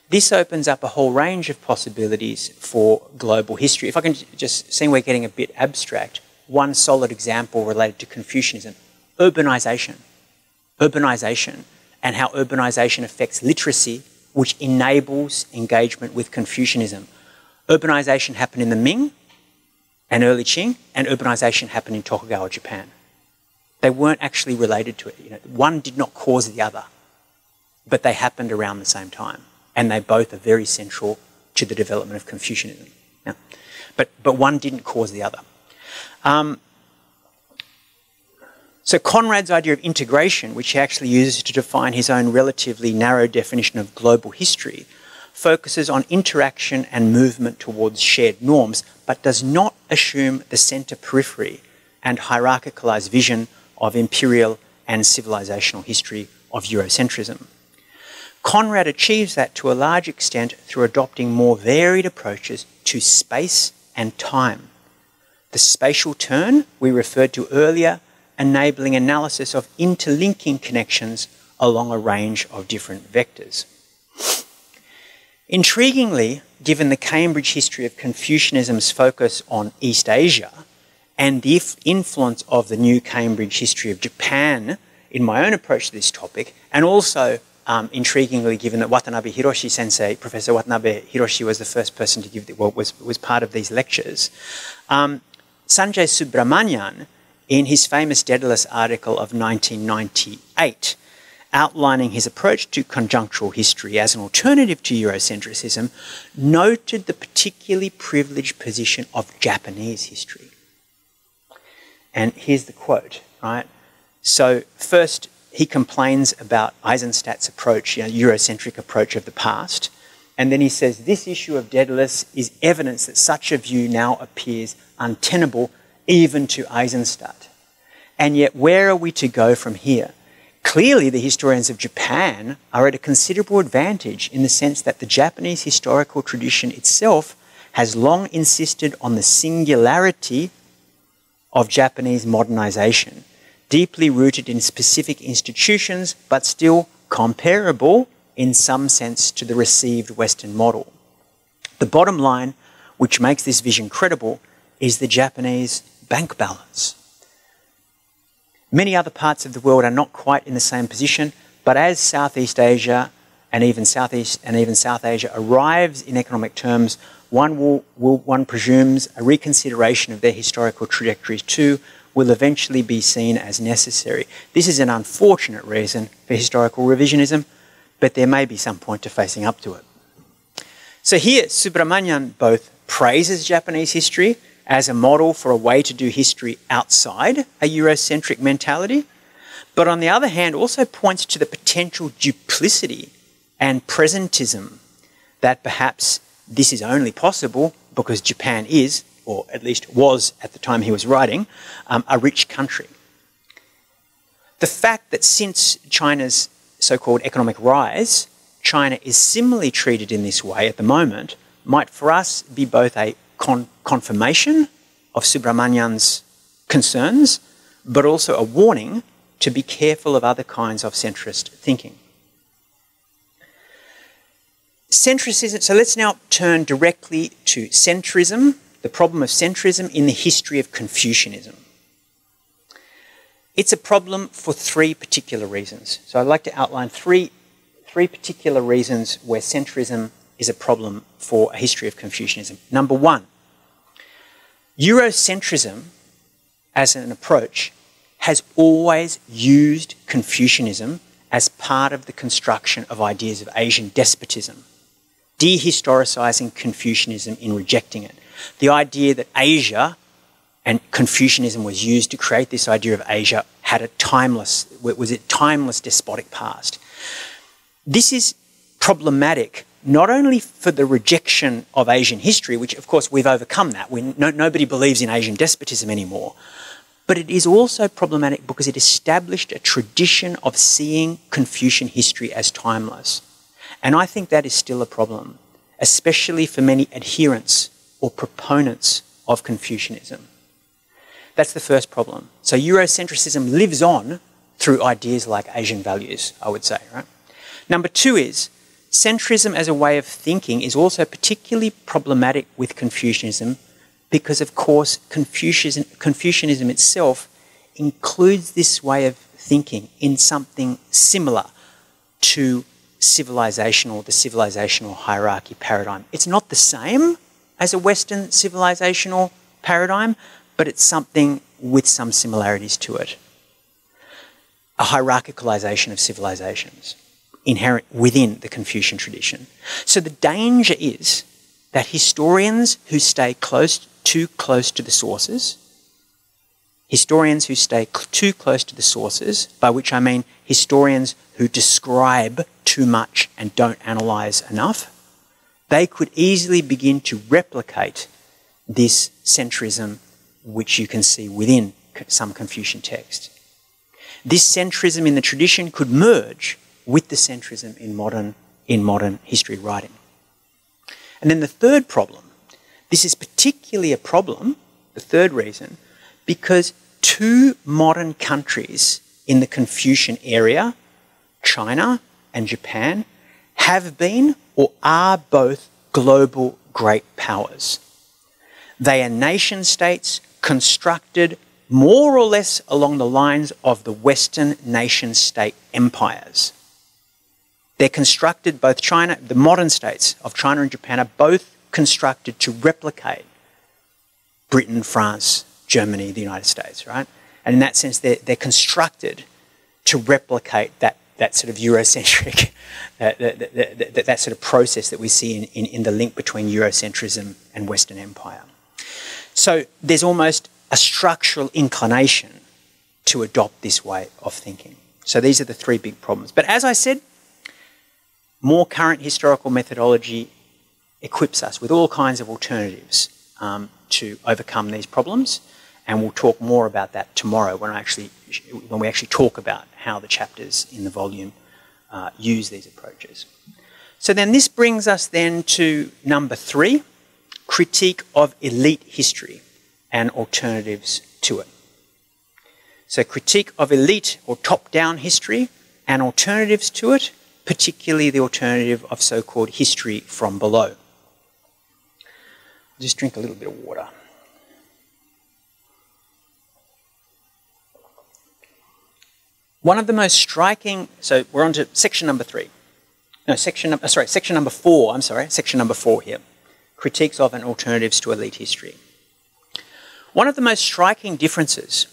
This opens up a whole range of possibilities for global history. If I can just see we're getting a bit abstract, one solid example related to Confucianism, urbanisation. Urbanisation and how urbanisation affects literacy, which enables engagement with Confucianism. Urbanisation happened in the Ming and early Qing, and urbanisation happened in Tokugawa, Japan. They weren't actually related to it. You know, one did not cause the other, but they happened around the same time. And they both are very central to the development of Confucianism. Yeah. But one didn't cause the other. So Conrad's idea of integration, which he actually uses to define his own relatively narrow definition of global history, focuses on interaction and movement towards shared norms, but does not assume the centre-periphery and hierarchicalised vision of imperial and civilizational history of Eurocentrism. Conrad achieves that to a large extent through adopting more varied approaches to space and time. The spatial turn we referred to earlier, enabling analysis of interlinking connections along a range of different vectors. Intriguingly, given the Cambridge History of Confucianism's focus on East Asia and the influence of the new Cambridge History of Japan in my own approach to this topic, and also intriguingly, given that Watanabe Hiroshi sensei, Professor Watanabe Hiroshi was the first person to give, was part of these lectures. Sanjay Subramanian, in his famous Daedalus article of 1998, outlining his approach to conjunctural history as an alternative to Eurocentrism, noted the particularly privileged position of Japanese history. And here's the quote, right? So first, he complains about Eisenstadt's approach, Eurocentric approach of the past. And then he says, this issue of Daedalus is evidence that such a view now appears untenable even to Eisenstadt. And yet, where are we to go from here? Clearly, the historians of Japan are at a considerable advantage in the sense that the Japanese historical tradition itself has long insisted on the singularity of Japanese modernization, deeply rooted in specific institutions, but still comparable in some sense to the received Western model. The bottom line, which makes this vision credible, is the Japanese bank balance. Many other parts of the world are not quite in the same position, but as Southeast Asia and even South Asia arrives in economic terms, one presumes a reconsideration of their historical trajectories too will eventually be seen as necessary. This is an unfortunate reason for historical revisionism, but there may be some point to facing up to it. So here, Subramanian both praises Japanese history as a model for a way to do history outside a Eurocentric mentality, but on the other hand also points to the potential duplicity and presentism that perhaps this is only possible because Japan is, or at least was at the time he was writing, a rich country. The fact that since China's so-called economic rise, China is similarly treated in this way at the moment, might for us be both a confirmation of Subramanian's concerns, but also a warning to be careful of other kinds of centrist thinking. Centricism, so let's now turn directly to centrism, the problem of centrism in the history of Confucianism. It's a problem for three particular reasons. So I'd like to outline three particular reasons where centrism is a problem for a history of Confucianism. Number one, Eurocentrism as an approach has always used Confucianism as part of the construction of ideas of Asian despotism, dehistoricizing Confucianism in rejecting it. The idea that Asia and Confucianism was used to create this idea of Asia had a timeless despotic past. This is problematic not only for the rejection of Asian history, which of course we've overcome that, nobody believes in Asian despotism anymore, but it is also problematic because it established a tradition of seeing Confucian history as timeless. And I think that is still a problem, especially for many adherents or proponents of Confucianism. That's the first problem. So Eurocentrism lives on through ideas like Asian values, I would say, right? Number two is, centrism as a way of thinking is also particularly problematic with Confucianism because, of course, Confucianism itself includes this way of thinking in something similar to the civilizational hierarchy paradigm. It's not the same as a Western civilizational paradigm, but it's something with some similarities to it. A hierarchicalization of civilizations inherent within the Confucian tradition. So the danger is that historians who stay too close to the sources, by which I mean historians who describe too much and don't analyse enough, they could easily begin to replicate this centrism which you can see within some Confucian texts. This centrism in the tradition could merge with the centrism in modern history writing. And then the third problem, this is particularly a problem, the third reason, because two modern countries in the Confucian area, China and Japan, have been or are both global great powers. They are nation states constructed more or less along the lines of the Western nation-state empires. They're constructed, both China, the modern states of China and Japan are both constructed to replicate Britain, France, Germany, the United States, right? And in that sense, they're constructed to replicate that sort of Eurocentric, that sort of process that we see in the link between Eurocentrism and Western Empire. So there's almost a structural inclination to adopt this way of thinking. So these are the three big problems. But as I said, more current historical methodology equips us with all kinds of alternatives to overcome these problems, and we'll talk more about that tomorrow when we actually talk about how the chapters in the volume use these approaches. So then this brings us then to number 3, critique of elite history and alternatives to it. So critique of elite or top-down history and alternatives to it, particularly the alternative of so-called history from below. Just drink a little bit of water. One of the most striking, so we're on to section number 3. No, section number 4, section number 4 here. Critiques of and alternatives to elite history. One of the most striking differences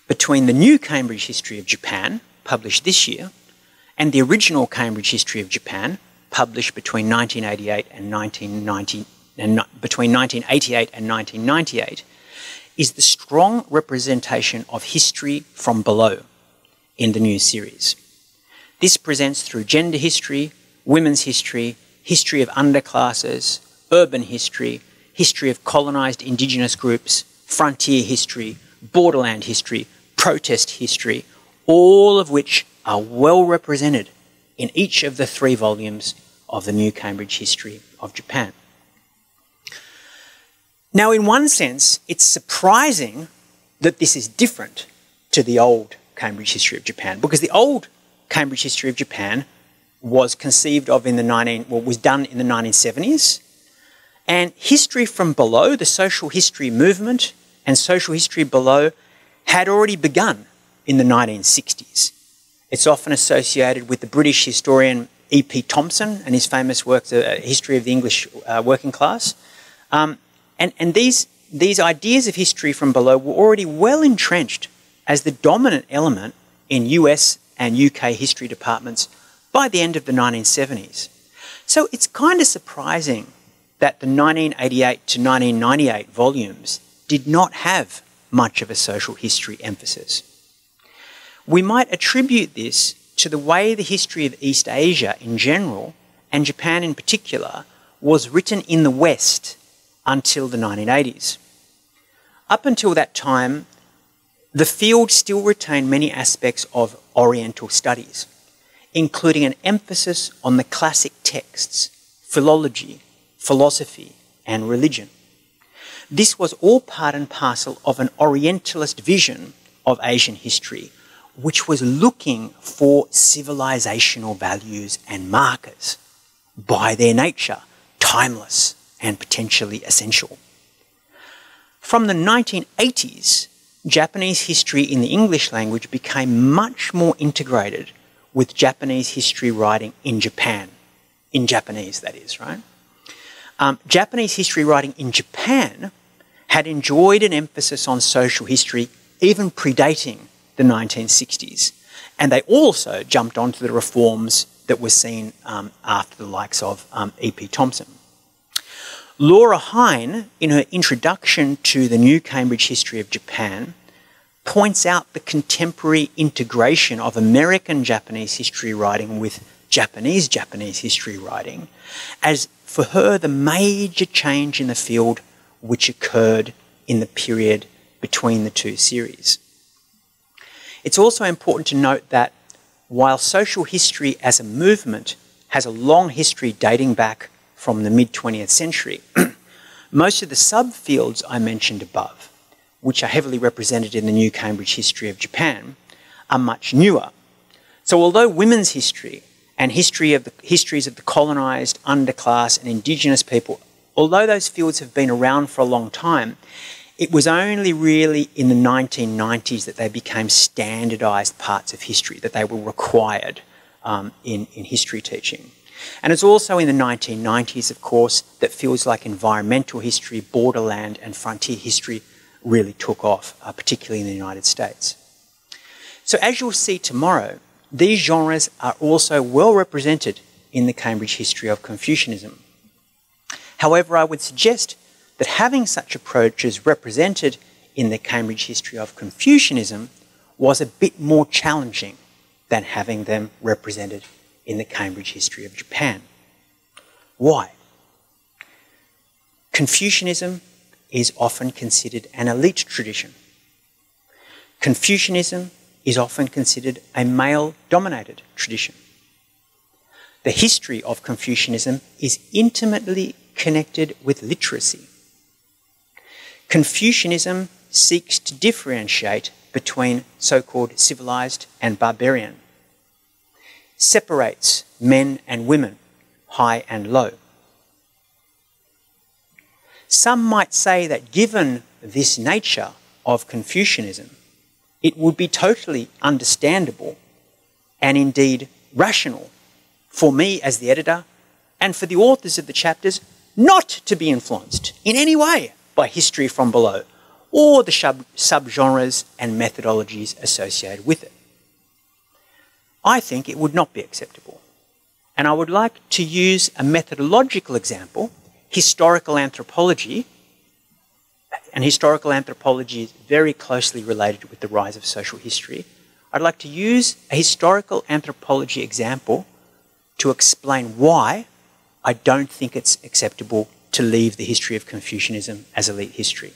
between the new Cambridge History of Japan, published this year, and the original Cambridge History of Japan, published between 1988 and 1998, is the strong representation of history from below in the new series. This presents through gender history, women's history, history of underclasses, urban history, history of colonised indigenous groups, frontier history, borderland history, protest history, all of which are well represented in each of the 3 volumes of the new Cambridge History of Japan. Now, in one sense, it's surprising that this is different to the old Cambridge History of Japan, because the old Cambridge History of Japan was conceived of in the was done in the 1970s, and history from below, the social history movement and social history below, had already begun in the 1960s. It's often associated with the British historian E.P. Thompson and his famous work, The History of the English Working Class. And these ideas of history from below were already well entrenched as the dominant element in US and UK history departments by the end of the 1970s. So it's kind of surprising that the 1988 to 1998 volumes did not have much of a social history emphasis. We might attribute this to the way the history of East Asia in general, and Japan in particular, was written in the West until the 1980s. Up until that time, the field still retained many aspects of Oriental studies, including an emphasis on the classic texts, philology, philosophy, and religion. This was all part and parcel of an Orientalist vision of Asian history, which was looking for civilizational values and markers, by their nature, timeless and potentially essential. From the 1980s, Japanese history in the English language became much more integrated with Japanese history writing in Japan. In Japanese, that is, right? Japanese history writing in Japan had enjoyed an emphasis on social history even predating the 1960s. And they also jumped onto the reforms that were seen after the likes of E.P. Thompson. Laura Hine, in her introduction to the new Cambridge History of Japan, points out the contemporary integration of American Japanese history writing with Japanese history writing as, for her, the major change in the field which occurred in the period between the 2 series. It's also important to note that while social history as a movement has a long history dating back from the mid-20th century, most of the subfields I mentioned above, which are heavily represented in the new Cambridge History of Japan, are much newer. So although women's history and histories of the colonised, underclass and indigenous people, although those fields have been around for a long time, it was only really in the 1990s that they became standardised parts of history, that they were required in history teaching. And it's also in the 1990s, of course, that fields like environmental history, borderland and frontier history really took off, particularly in the United States. So as you'll see tomorrow, these genres are also well represented in the Cambridge History of Confucianism. However, I would suggest that having such approaches represented in the Cambridge History of Confucianism was a bit more challenging than having them represented in the Cambridge History of Japan. Why? Confucianism is often considered an elite tradition. Confucianism is often considered a male-dominated tradition. The history of Confucianism is intimately connected with literacy. Confucianism seeks to differentiate between so-called civilized and barbarian, separates men and women, high and low. Some might say that given this nature of Confucianism, it would be totally understandable and indeed rational for me as the editor and for the authors of the chapters not to be influenced in any way by history from below or the subgenres and methodologies associated with it. I think it would not be acceptable. And I would like to use a methodological example, historical anthropology. And historical anthropology is very closely related with the rise of social history. I'd like to use a historical anthropology example to explain why I don't think it's acceptable to leave the history of Confucianism as elite history.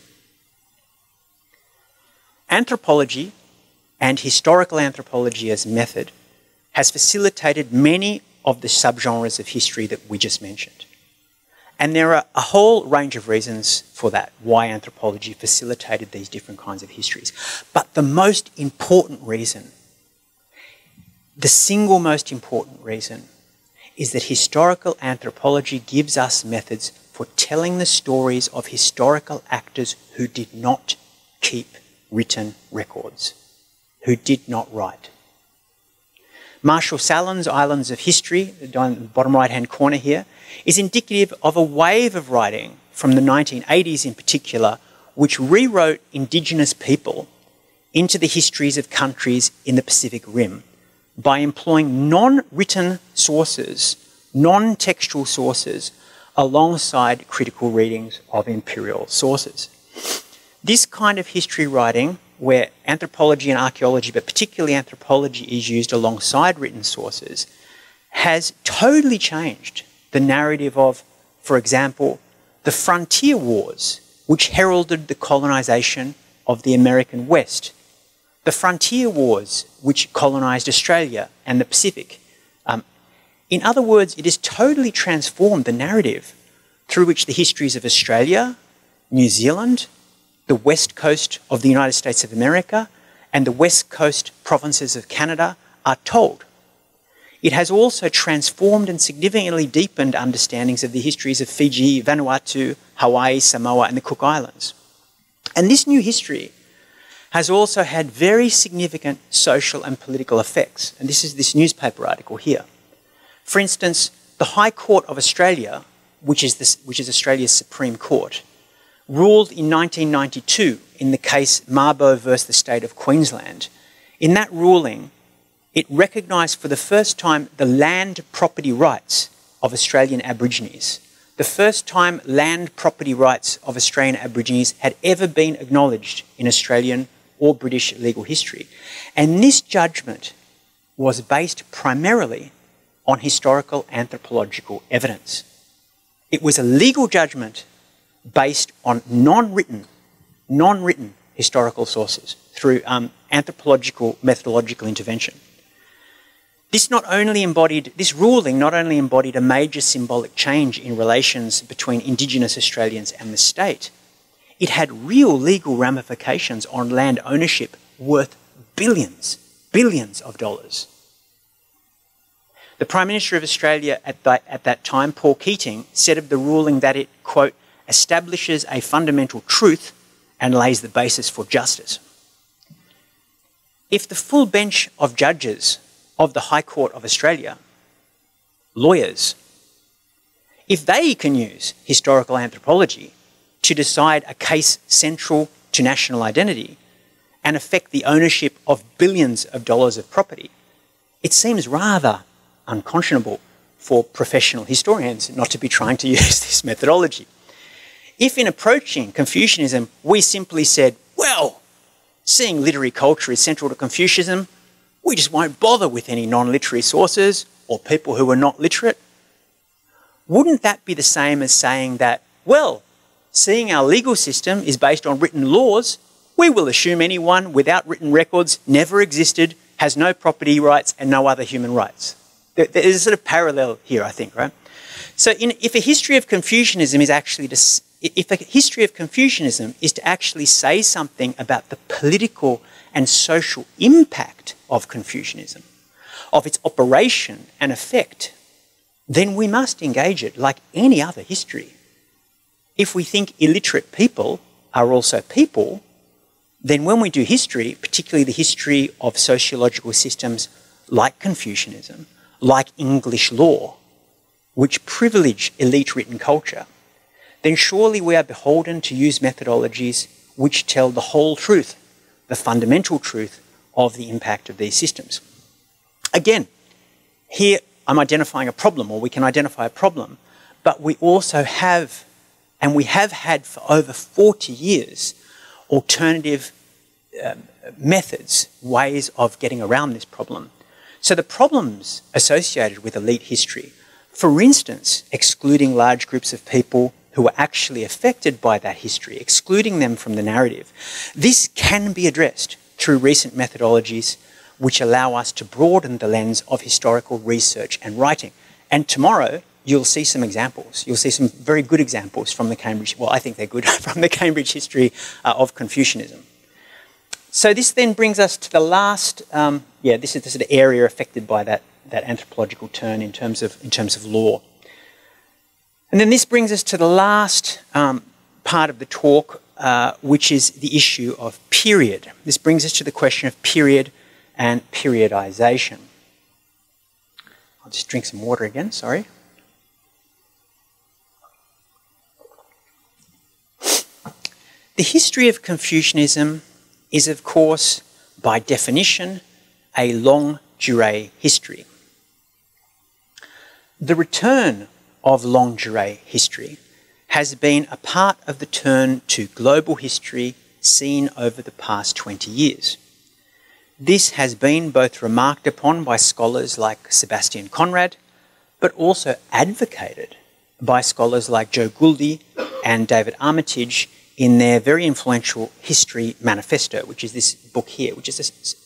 Anthropology and historical anthropology as method has facilitated many of the subgenres of history that we just mentioned. And there are a whole range of reasons for that, why anthropology facilitated these different kinds of histories. But the most important reason, the single most important reason, is that historical anthropology gives us methods for telling the stories of historical actors who did not keep written records, who did not write. Marshall Sahlon's Islands of History, down in the bottom right-hand corner here, is indicative of a wave of writing from the 1980s in particular, which rewrote Indigenous people into the histories of countries in the Pacific Rim by employing non-written sources, non-textual sources, alongside critical readings of imperial sources. This kind of history writing, where anthropology and archaeology, but particularly anthropology, is used alongside written sources, has totally changed the narrative of, for example, the frontier wars, which heralded the colonisation of the American West, the frontier wars which colonised Australia and the Pacific. In other words, it has totally transformed the narrative through which the histories of Australia, New Zealand, the west coast of the United States of America, and the west coast provinces of Canada are told. It has also transformed and significantly deepened understandings of the histories of Fiji, Vanuatu, Hawaii, Samoa, and the Cook Islands. And this new history has also had very significant social and political effects. And this is this newspaper article here. For instance, the High Court of Australia, which is Australia's Supreme Court, ruled in 1992 in the case Mabo versus the State of Queensland. In that ruling, it recognised for the first time the land property rights of Australian Aborigines. The first time land property rights of Australian Aborigines had ever been acknowledged in Australian or British legal history. And this judgment was based primarily on historical anthropological evidence. It was a legal judgment based on non-written historical sources through anthropological methodological intervention. This ruling not only embodied a major symbolic change in relations between Indigenous Australians and the state, it had real legal ramifications on land ownership worth billions of dollars. The Prime Minister of Australia at that time, Paul Keating, said of the ruling that it, quote, establishes a fundamental truth and lays the basis for justice. If the full bench of judges of the High Court of Australia, lawyers, if they can use historical anthropology to decide a case central to national identity and affect the ownership of billions of dollars of property, it seems rather unconscionable for professional historians not to be trying to use this methodology. If in approaching Confucianism we simply said, well, seeing literary culture is central to Confucianism, we just won't bother with any non-literary sources or people who are not literate, wouldn't that be the same as saying that, well, seeing our legal system is based on written laws, we will assume anyone without written records never existed, has no property rights and no other human rights? There's a sort of parallel here, I think, right? So if a history of Confucianism is to actually say something about the political and social impact of Confucianism, of its operation and effect, then we must engage it like any other history. If we think illiterate people are also people, then when we do history, particularly the history of sociological systems like Confucianism, like English law, which privilege elite written culture, then surely we are beholden to use methodologies which tell the whole truth, the fundamental truth of the impact of these systems. Again, here I'm identifying a problem, or we can identify a problem, but we also have, and we have had for over 40 years, alternative methods, ways of getting around this problem. So the problems associated with elite history, for instance, excluding large groups of people who are actually affected by that history, excluding them from the narrative, this can be addressed through recent methodologies which allow us to broaden the lens of historical research and writing. And tomorrow, you'll see some examples. You'll see some very good examples from the Cambridge, well, I think they're good, from the Cambridge History of Confucianism. So this then brings us to the last, this is the sort of area affected by that anthropological turn in terms of law. And then this brings us to the last part of the talk, which is the issue of period. This brings us to the question of period and periodization. I'll just drink some water again, sorry. The history of Confucianism is, of course, by definition, a longue durée history. The return of longue durée history has been a part of the turn to global history seen over the past 20 years. This has been both remarked upon by scholars like Sebastian Conrad, but also advocated by scholars like Joe Gouldy and David Armitage in their very influential History Manifesto, which is this book here, which is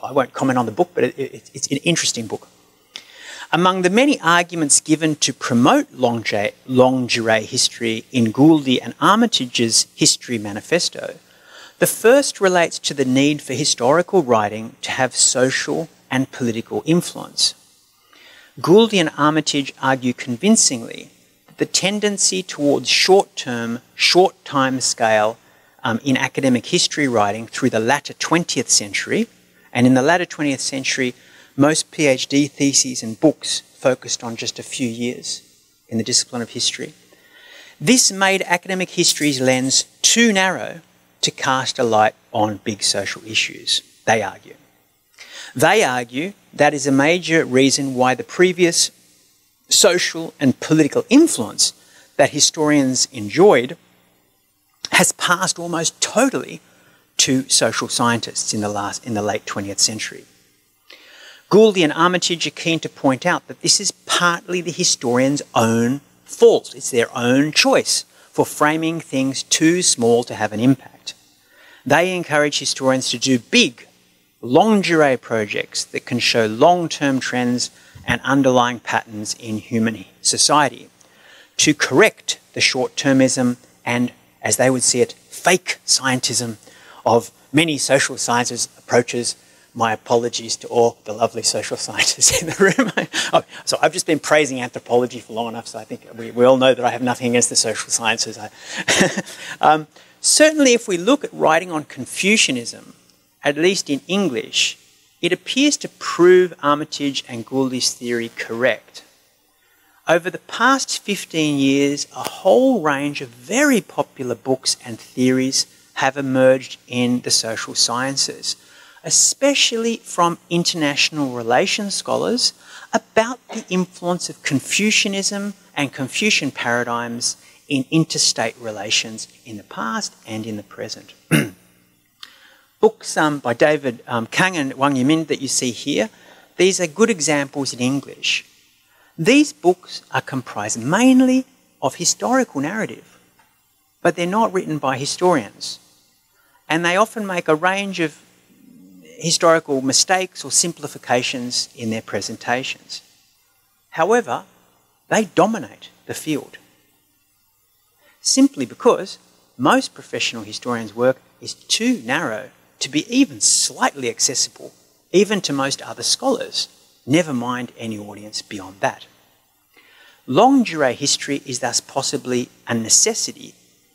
I won't comment on the book, but it's an interesting book. Among the many arguments given to promote longue durée history in Gouldy and Armitage's History Manifesto, the first relates to the need for historical writing to have social and political influence. Gouldy and Armitage argue convincingly that the tendency towards short-term, short-time scale in academic history writing through the latter 20th century, and in the latter 20th century, most PhD theses and books focused on just a few years in the discipline of history. This made academic history's lens too narrow to cast a light on big social issues, they argue. They argue that is a major reason why the previous social and political influence that historians enjoyed has passed almost totally to social scientists in the late 20th century. Gouldy and Armitage are keen to point out that this is partly the historian's own fault. It's their own choice for framing things too small to have an impact. They encourage historians to do big, longue durée projects that can show long-term trends and underlying patterns in human society, to correct the short-termism and, as they would see it, fake scientism of many social sciences approaches. My apologies to all the lovely social scientists in the room. So I've just been praising anthropology for long enough, so I think we all know that I have nothing against the social sciences. Certainly if we look at writing on Confucianism, at least in English, it appears to prove Armitage and Gouldy's theory correct. Over the past 15 years, a whole range of very popular books and theories have emerged in the social sciences, especially from international relations scholars, about the influence of Confucianism and Confucian paradigms in interstate relations in the past and in the present. Books by David Kang and Wang Yimin that you see here, these are good examples in English. These books are comprised mainly of historical narrative, but they're not written by historians. And they often make a range of historical mistakes or simplifications in their presentations. However, they dominate the field, simply because most professional historians' work is too narrow to be even slightly accessible, even to most other scholars, never mind any audience beyond that. Longue durée history is thus possibly a necessity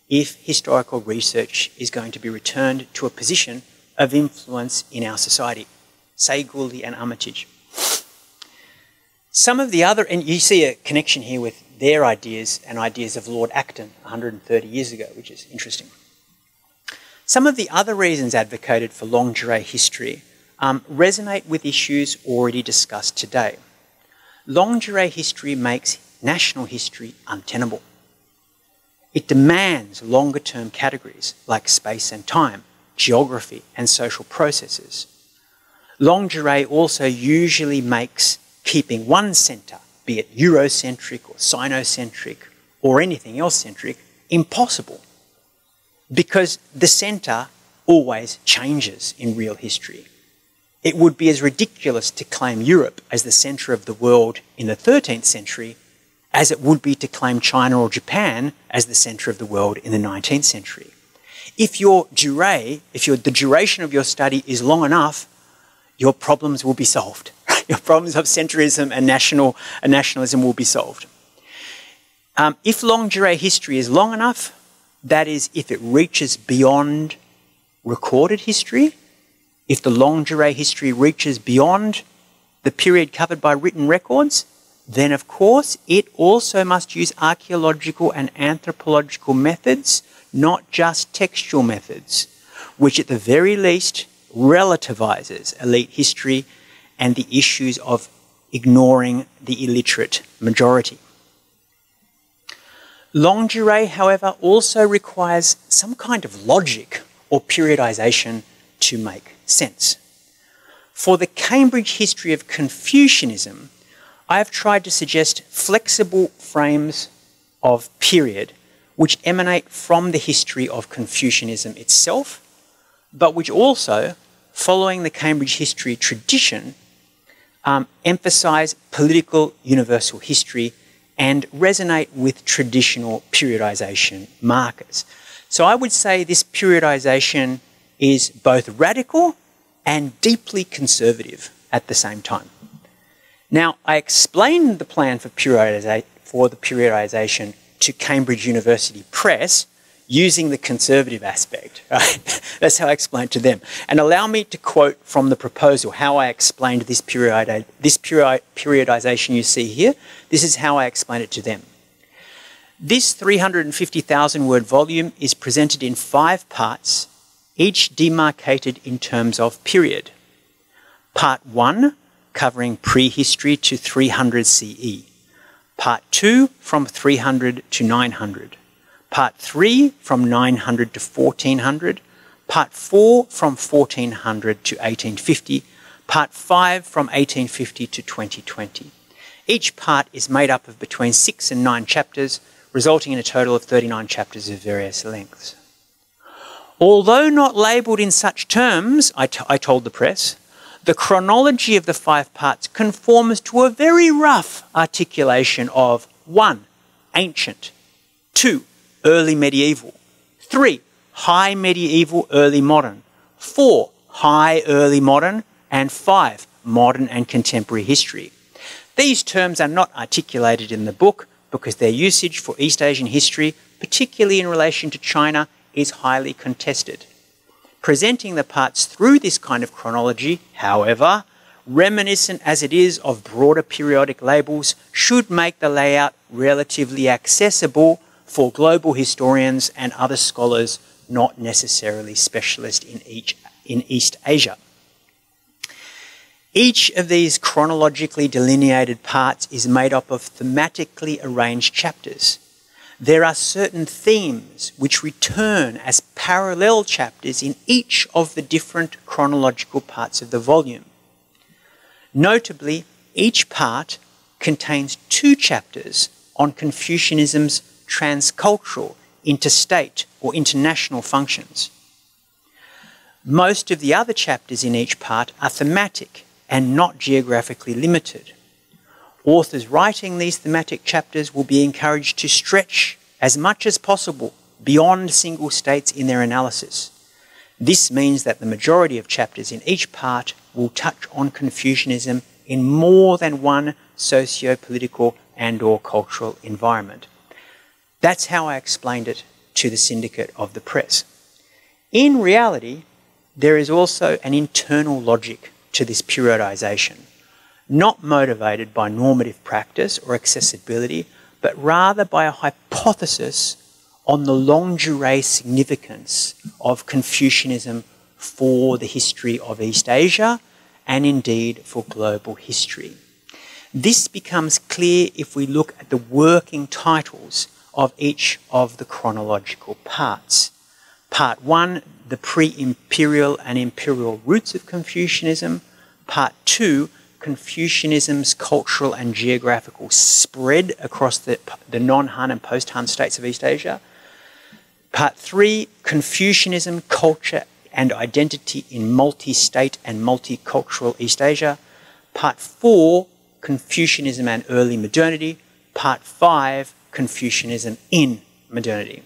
if historical research is going to be returned to a position of influence in our society, say Gouldy and Armitage. Some of the other, and you see a connection here with their ideas and ideas of Lord Acton 130 years ago, which is interesting. Some of the other reasons advocated for longue durée history resonate with issues already discussed today. Longue durée history makes national history untenable. It demands longer-term categories like space and time, geography and social processes. Longue durée also usually makes keeping one centre, be it Eurocentric or Sinocentric or anything else centric, impossible, because the centre always changes in real history. it would be as ridiculous to claim Europe as the centre of the world in the 13th century as it would be to claim China or Japan as the centre of the world in the 19th century. If the duration of your study is long enough, your problems will be solved. Your problems of centrism and nationalism will be solved. If longue durée history is long enough, that is, if it reaches beyond recorded history, if the longue durée history reaches beyond the period covered by written records, then of course it also must use archaeological and anthropological methods, not just textual methods, which at the very least relativizes elite history and the issues of ignoring the illiterate majority. Longue durée, however, also requires some kind of logic or periodization to make sense. For the Cambridge History of Confucianism, I have tried to suggest flexible frames of period which emanate from the history of Confucianism itself, but which also, following the Cambridge history tradition, emphasize political universal history and resonate with traditional periodization markers. So I would say this periodization is both radical and deeply conservative at the same time. Now, I explained the plan for the periodization to Cambridge University Press using the conservative aspect, right? That's how I explained to them. And allow me to quote from the proposal how I explained this periodization you see here. This is how I explained it to them. This 350,000 word volume is presented in 5 parts, each demarcated in terms of period. Part 1, covering prehistory to 300 CE. Part 2, from 300 to 900. Part 3, from 900 to 1400. Part 4, from 1400 to 1850. Part 5, from 1850 to 2020. Each part is made up of between 6 and 9 chapters, resulting in a total of 39 chapters of various lengths. Although not labelled in such terms, I told the press, the chronology of the 5 parts conforms to a very rough articulation of 1. Ancient, 2. Early medieval, 3. High medieval, early modern, 4. High early modern, and 5. Modern and contemporary history. These terms are not articulated in the book because their usage for East Asian history, particularly in relation to China, is highly contested. Presenting the parts through this kind of chronology, however, reminiscent as it is of broader periodic labels, should make the layout relatively accessible for global historians and other scholars not necessarily specialist in East Asia. Each of these chronologically delineated parts is made up of thematically arranged chapters. There are certain themes which return as parallel chapters in each of the different chronological parts of the volume. Notably, each part contains 2 chapters on Confucianism's transcultural, interstate, or international functions. Most of the other chapters in each part are thematic and not geographically limited. Authors writing these thematic chapters will be encouraged to stretch as much as possible beyond single states in their analysis. This means that the majority of chapters in each part will touch on Confucianism in more than one socio-political and/or cultural environment. That's how I explained it to the syndicate of the press. In reality, there is also an internal logic to this periodization, not motivated by normative practice or accessibility, but rather by a hypothesis on the longue durée significance of Confucianism for the history of East Asia and indeed for global history. This becomes clear if we look at the working titles of each of the chronological parts. Part 1, the pre-imperial and imperial roots of Confucianism. Part 2, Confucianism's cultural and geographical spread across the non-Han and post-Han states of East Asia. Part 3, Confucianism, culture and identity in multi-state and multicultural East Asia. Part 4, Confucianism and early modernity. Part 5, Confucianism in modernity.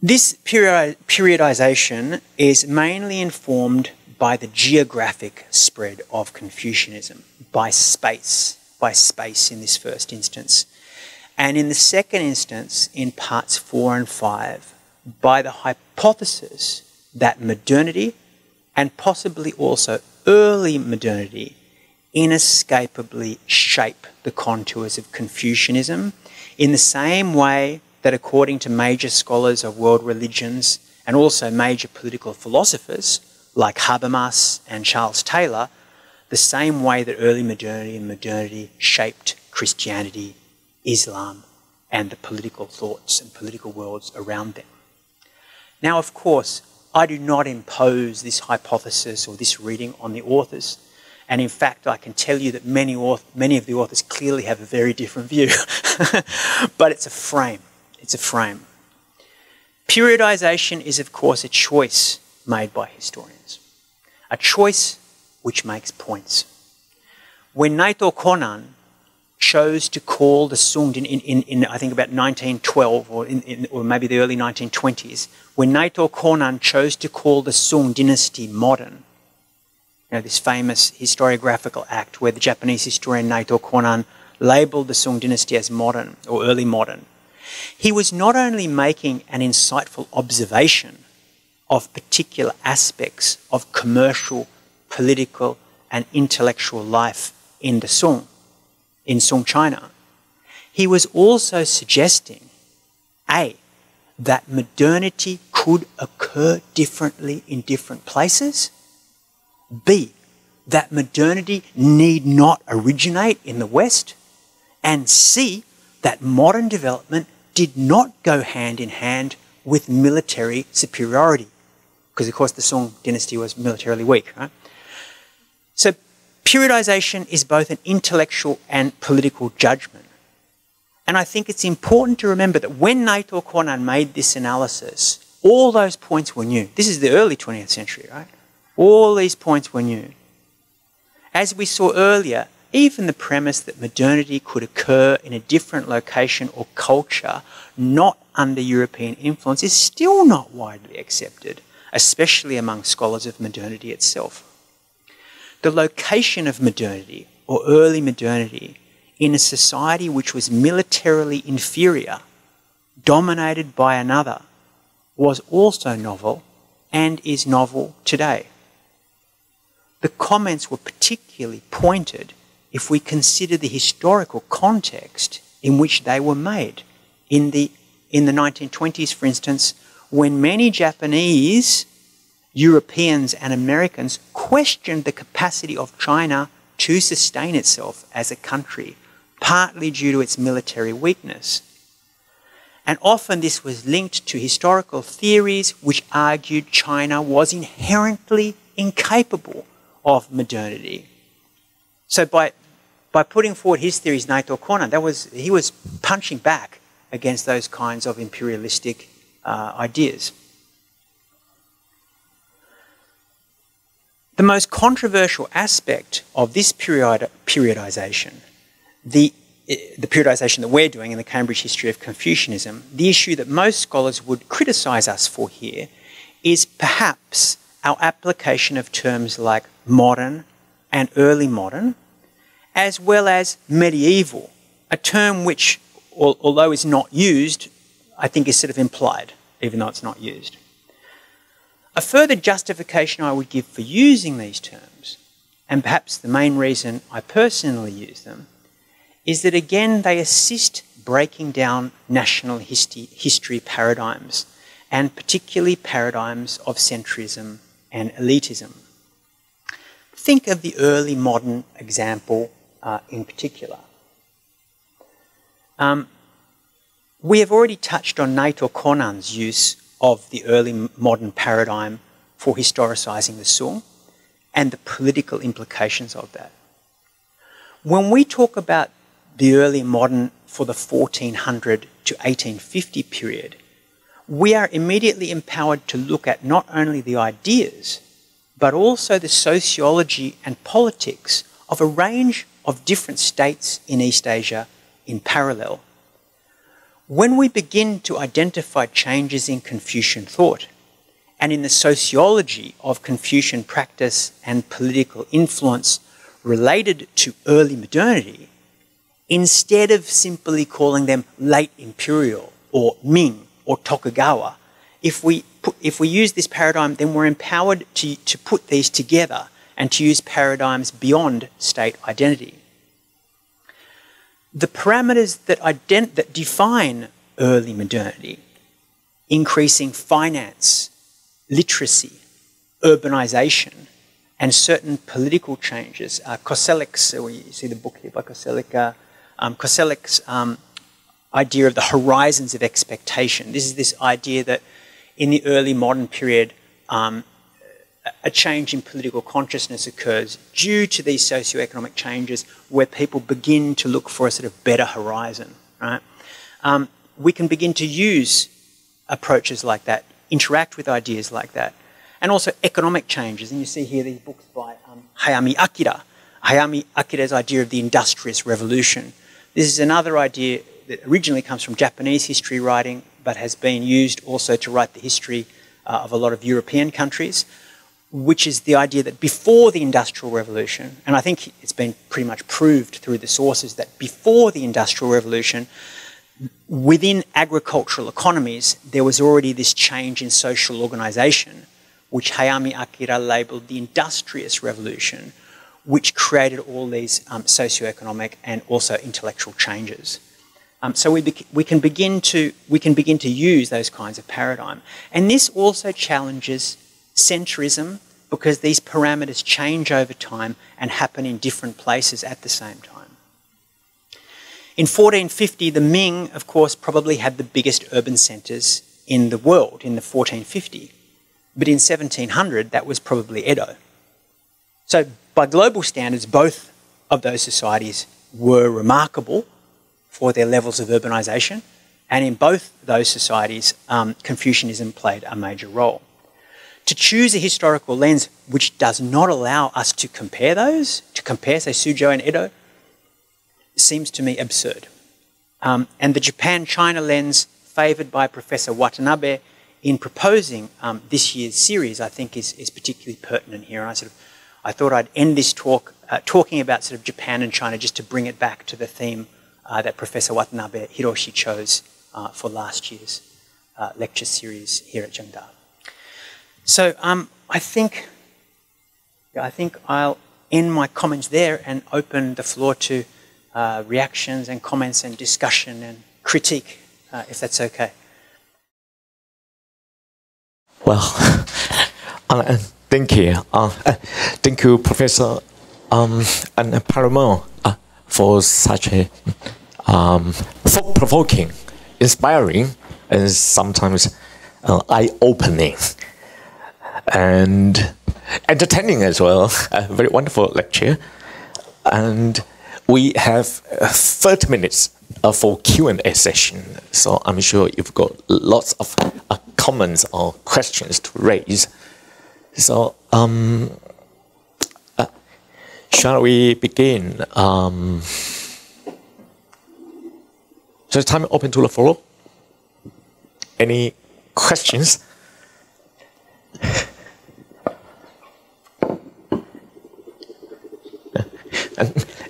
This periodization is mainly informed by the geographic spread of Confucianism, by space in this first instance. And in the second instance, in parts 4 and 5, by the hypothesis that modernity, and possibly also early modernity, inescapably shape the contours of Confucianism in the same way that, according to major scholars of world religions and also major political philosophers like Habermas and Charles Taylor, the same way that early modernity and modernity shaped Christianity, Islam, and the political thoughts and political worlds around them. Now, of course, I do not impose this hypothesis or this reading on the authors. And in fact, I can tell you that many of the authors clearly have a very different view. But it's a frame. It's a frame. Periodization is, of course, a choice made by historians. A choice which makes points. When Naito Konan chose to call the Sung in I think about 1912 or maybe the early 1920s, when Naito Konan chose to call the Sung dynasty modern, you know, this famous historiographical act where the Japanese historian Naito Konan labelled the Sung dynasty as modern or early modern, he was not only making an insightful observation of particular aspects of commercial, political and intellectual life in the Sung, in Sung China, he was also suggesting, A, that modernity could occur differently in different places, B, that modernity need not originate in the West, and C, that modern development did not go hand in hand with military superiority, because of course the Sung dynasty was militarily weak, right? So periodization is both an intellectual and political judgment. And I think it's important to remember that when Naito Konan made this analysis, all those points were new. This is the early 20th century, right? All these points were new. As we saw earlier, even the premise that modernity could occur in a different location or culture not under European influence is still not widely accepted, especially among scholars of modernity itself. The location of modernity or early modernity in a society which was militarily inferior, dominated by another, was also novel and is novel today. The comments were particularly pointed if we consider the historical context in which they were made. In the 1920s, for instance, when many Japanese, Europeans and Americans questioned the capacity of China to sustain itself as a country, partly due to its military weakness. And often this was linked to historical theories which argued China was inherently incapable of modernity. So by putting forward his theories, Naito Konan, he was punching back against those kinds of imperialistic ideas. The most controversial aspect of this periodization, the periodization that we're doing in the Cambridge History of Confucianism, the issue that most scholars would criticise us for here is perhaps our application of terms like modern and early modern, as well as medieval, a term which, although is not used, I think is sort of implied, even though it's not used. A further justification I would give for using these terms, and perhaps the main reason I personally use them, is that again they assist breaking down national history paradigms, and particularly paradigms of centrism and elitism. Think of the early modern example in particular. We have already touched on Naito Konan's use of the early modern paradigm for historicising the Sung and the political implications of that. When we talk about the early modern for the 1400 to 1850 period, we are immediately empowered to look at not only the ideas, but also the sociology and politics of a range of different states in East Asia in parallel. When we begin to identify changes in Confucian thought and in the sociology of Confucian practice and political influence related to early modernity, instead of simply calling them late imperial or Ming or Tokugawa, if we use this paradigm, then we're empowered to put these together and to use paradigms beyond state identity. The parameters that define early modernity, increasing finance, literacy, urbanization, and certain political changes. Koselleck's, you see the book here by Koselleck, Koselleck's idea of the horizons of expectation. This is this idea that in the early modern period, a change in political consciousness occurs due to these socioeconomic changes where people begin to look for a sort of better horizon, right? We can begin to use approaches like that, interact with ideas like that, and also economic changes. And you see here these books by Hayami Akira. Hayami Akira's idea of the industrious revolution. This is another idea that originally comes from Japanese history writing, but has been used also to write the history of a lot of European countries, which is the idea that before the Industrial Revolution, and I think it's been pretty much proved through the sources that before the Industrial Revolution, within agricultural economies, there was already this change in social organisation, which Hayami Akira labelled the Industrious Revolution, which created all these socioeconomic and also intellectual changes. So we can begin to use those kinds of paradigm, and this also challenges centrism because these parameters change over time and happen in different places at the same time. In 1450, the Ming, of course, probably had the biggest urban centres in the world in the 1450, but in 1700 that was probably Edo. So by global standards, both of those societies were remarkable for their levels of urbanisation, and in both those societies, Confucianism played a major role. To choose a historical lens which does not allow us to compare those, to compare, say, Suzhou and Edo, seems to me absurd. And the Japan-China lens favoured by Professor Watanabe in proposing this year's series, I think, is particularly pertinent here. And I thought I'd end this talk talking about sort of Japan and China just to bring it back to the theme that Professor Watanabe Hiroshi chose for last year's lecture series here at Zhengda. So I think I'll end my comments there and open the floor to reactions and comments and discussion and critique, if that's okay. Well, thank you. Thank you, Professor Paramore, for such a thought-provoking, inspiring, and sometimes eye-opening and entertaining as well. A very wonderful lecture. And we have 30 minutes for Q&A session. So I'm sure you've got lots of comments or questions to raise. So shall we begin? So time open to the floor. Any questions?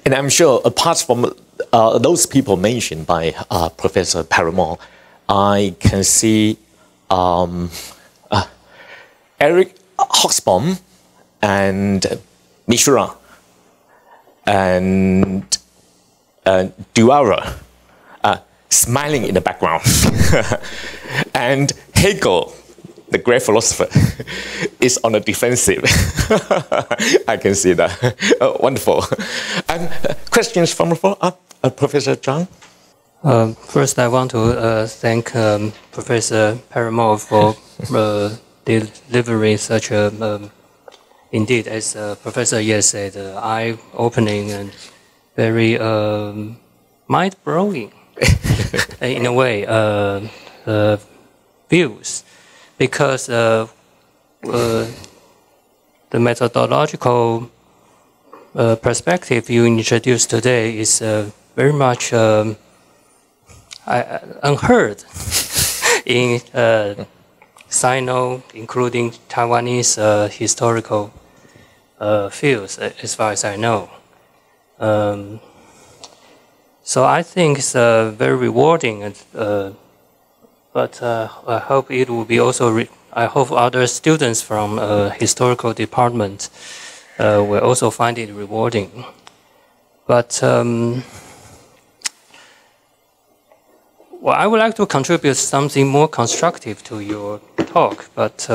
And I'm sure, apart from those people mentioned by Professor Paramore, I can see Eric Hoxbaum and Mishra and Duara smiling in the background. And Hegel, the great philosopher, is on the defensive. I can see that. Wonderful. And questions from the floor? Professor Zhang? First, I want to thank Professor Paramore for delivering such a, indeed, as Professor Ye said, eye-opening and very mind-blowing, in a way, views, because the methodological perspective you introduced today is very much unheard in Sino, including Taiwanese historical fields, as far as I know. So I think it's very rewarding, but I hope it will be also. I hope other students from historical department will also find it rewarding. But well, I would like to contribute something more constructive to your talk, but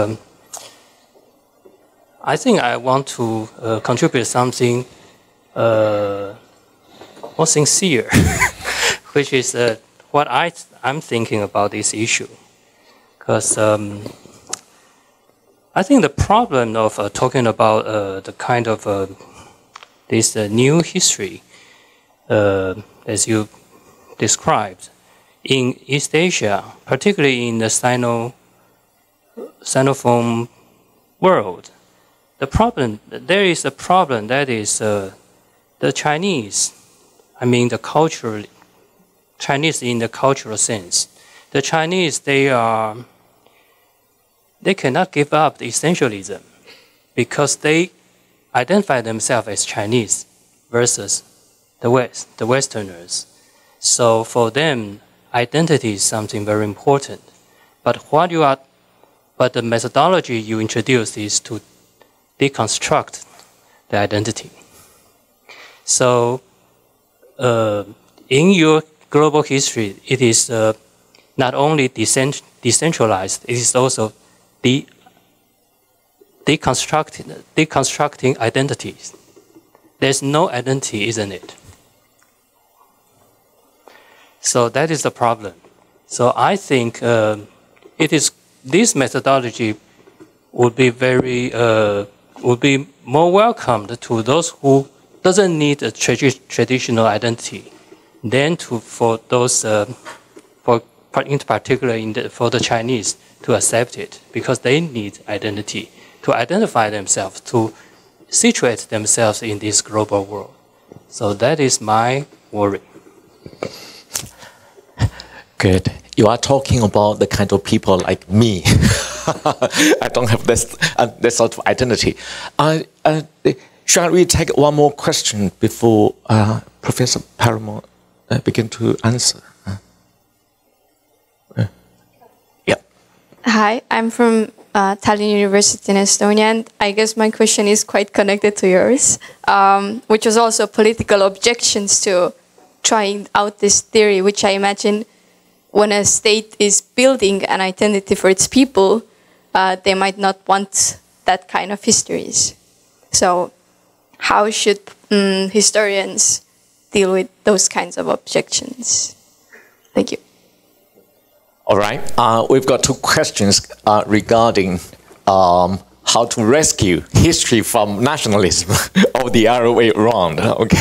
I think I want to contribute something more sincere, which is what I'm thinking about this issue. Because I think the problem of talking about the kind of this new history, as you described, in East Asia, particularly in the Sinophone world, there is a problem that is the Chinese. I mean, the Chinese in the cultural sense. The Chinese, they cannot give up the essentialism because they identify themselves as Chinese versus the West, the Westerners. So for them, identity is something very important. But but the methodology you introduced is to deconstruct the identity. So in your global history, it is not only decentralized, it is also deconstructing identities. There's no identity, isn't it? So that is the problem. So I think this methodology would be would be more welcomed to those who doesn't need a traditional identity than for those in particular for the Chinese to accept it, because they need identity to identify themselves, to situate themselves in this global world. So that is my worry. Good. You are talking about the kind of people like me. I don't have this sort of identity. Shall we take one more question before Professor Paramore begin to answer? Yeah. Hi, I'm from Tallinn University in Estonia, and I guess my question is quite connected to yours, which was also political objections to trying out this theory, which I imagine when a state is building an identity for its people, they might not want that kind of histories. So how should historians deal with those kinds of objections? Thank you. All right. We've got two questions regarding how to rescue history from nationalism, or the other way around. Okay.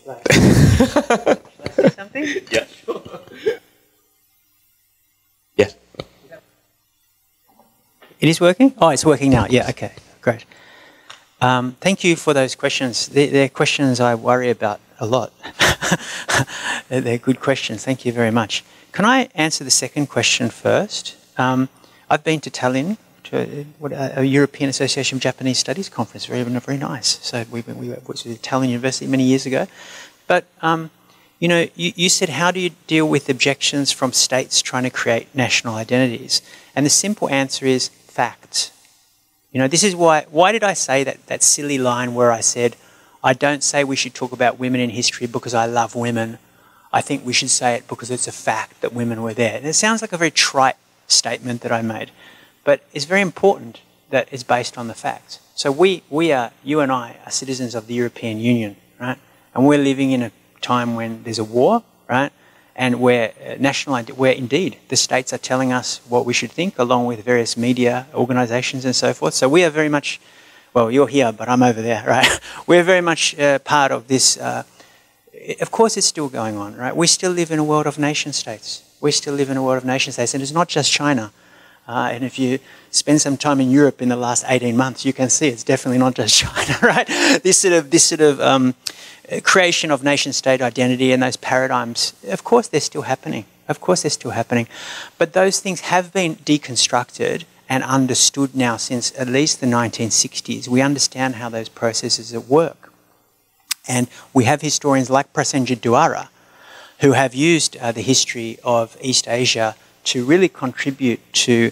Shall I say something? Yeah, sure. Yes. It is working? Oh, it's working now. Yeah, okay, great. Thank you for those questions. They're questions I worry about a lot. They're good questions. Thank you very much. Can I answer the second question first? I've been to Tallinn, to a European Association of Japanese Studies conference. Very nice. So we went to Tallinn University many years ago. But you know, you said, how do you deal with objections from states trying to create national identities? And the simple answer is facts. You know, this is why did I say that silly line where I said, I don't say we should talk about women in history because I love women. I think we should say it because it's a fact that women were there. And it sounds like a very trite statement that I made, but it's very important that it's based on the facts. So you and I are citizens of the European Union, right? And we're living in a time when there's a war, right? And where indeed the states are telling us what we should think, along with various media organizations and so forth. So we are very much, well, you're here, but I'm over there, right? We're very much part of this of course it's still going on, right? We still live in a world of nation states. We still live in a world of nation states, and it's not just China. And if you spend some time in Europe in the last 18 months, you can see it's definitely not just China, right? This sort of creation of nation-state identity and those paradigms, of course they're still happening. Of course they're still happening. But those things have been deconstructed and understood now since at least the 1960s. We understand how those processes work. And we have historians like Prasenjit Duara who have used the history of East Asia to really contribute to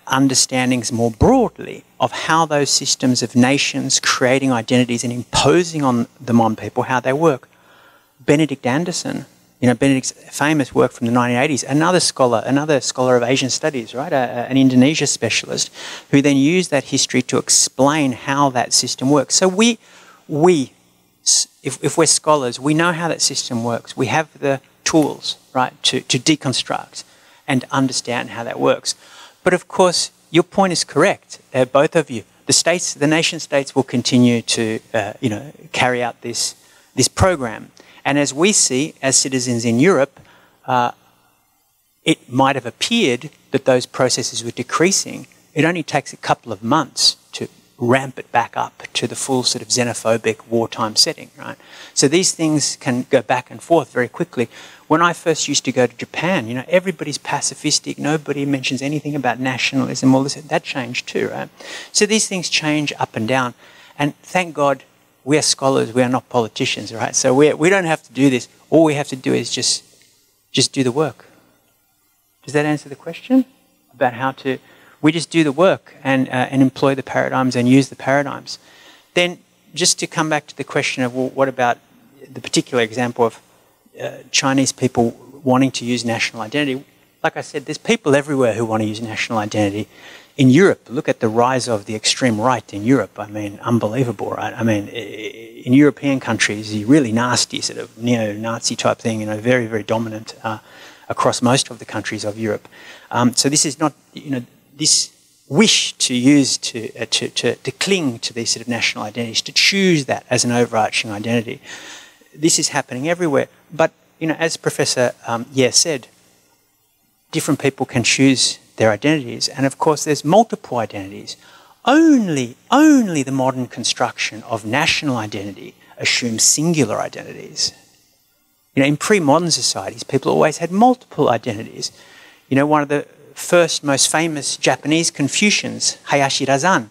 understandings more broadly of how those systems of nations creating identities and imposing on them on people, how they work. Benedict Anderson, Benedict's famous work from the 1980s, another scholar of Asian studies, right, an Indonesia specialist, who then used that history to explain how that system works. So if we're scholars, we know how that system works. We have the tools, right, to deconstruct and understand how that works. But of course, your point is correct, both of you. The nation states will continue to, carry out this program. And as we see, as citizens in Europe, it might have appeared that those processes were decreasing. It only takes a couple of months to ramp it back up to the full sort of xenophobic wartime setting, right? So these things can go back and forth very quickly. When I first used to go to Japan, everybody's pacifistic, nobody mentions anything about nationalism, all this, that changed too, right? So these things change up and down. And thank God we are scholars, we are not politicians, right? So we don't have to do this. All we have to do is just do the work. Does that answer the question about how to... We just do the work and employ the paradigms and use the paradigms. Then just to come back to the question of, well, what about the particular example of Chinese people wanting to use national identity? Like I said, there's people everywhere who want to use national identity. In Europe, look at the rise of the extreme right in Europe. I mean, unbelievable, right? I mean, in European countries, really nasty sort of neo-Nazi type thing, very, very dominant across most of the countries of Europe. So this is not, this wish to use, to cling to these sort of national identities, to choose that as an overarching identity. This is happening everywhere. But, as Professor Ye said, different people can choose their identities. And of course, there's multiple identities. Only the modern construction of national identity assumes singular identities. In pre-modern societies, people always had multiple identities. One of the first most famous Japanese Confucians, Hayashi Razan,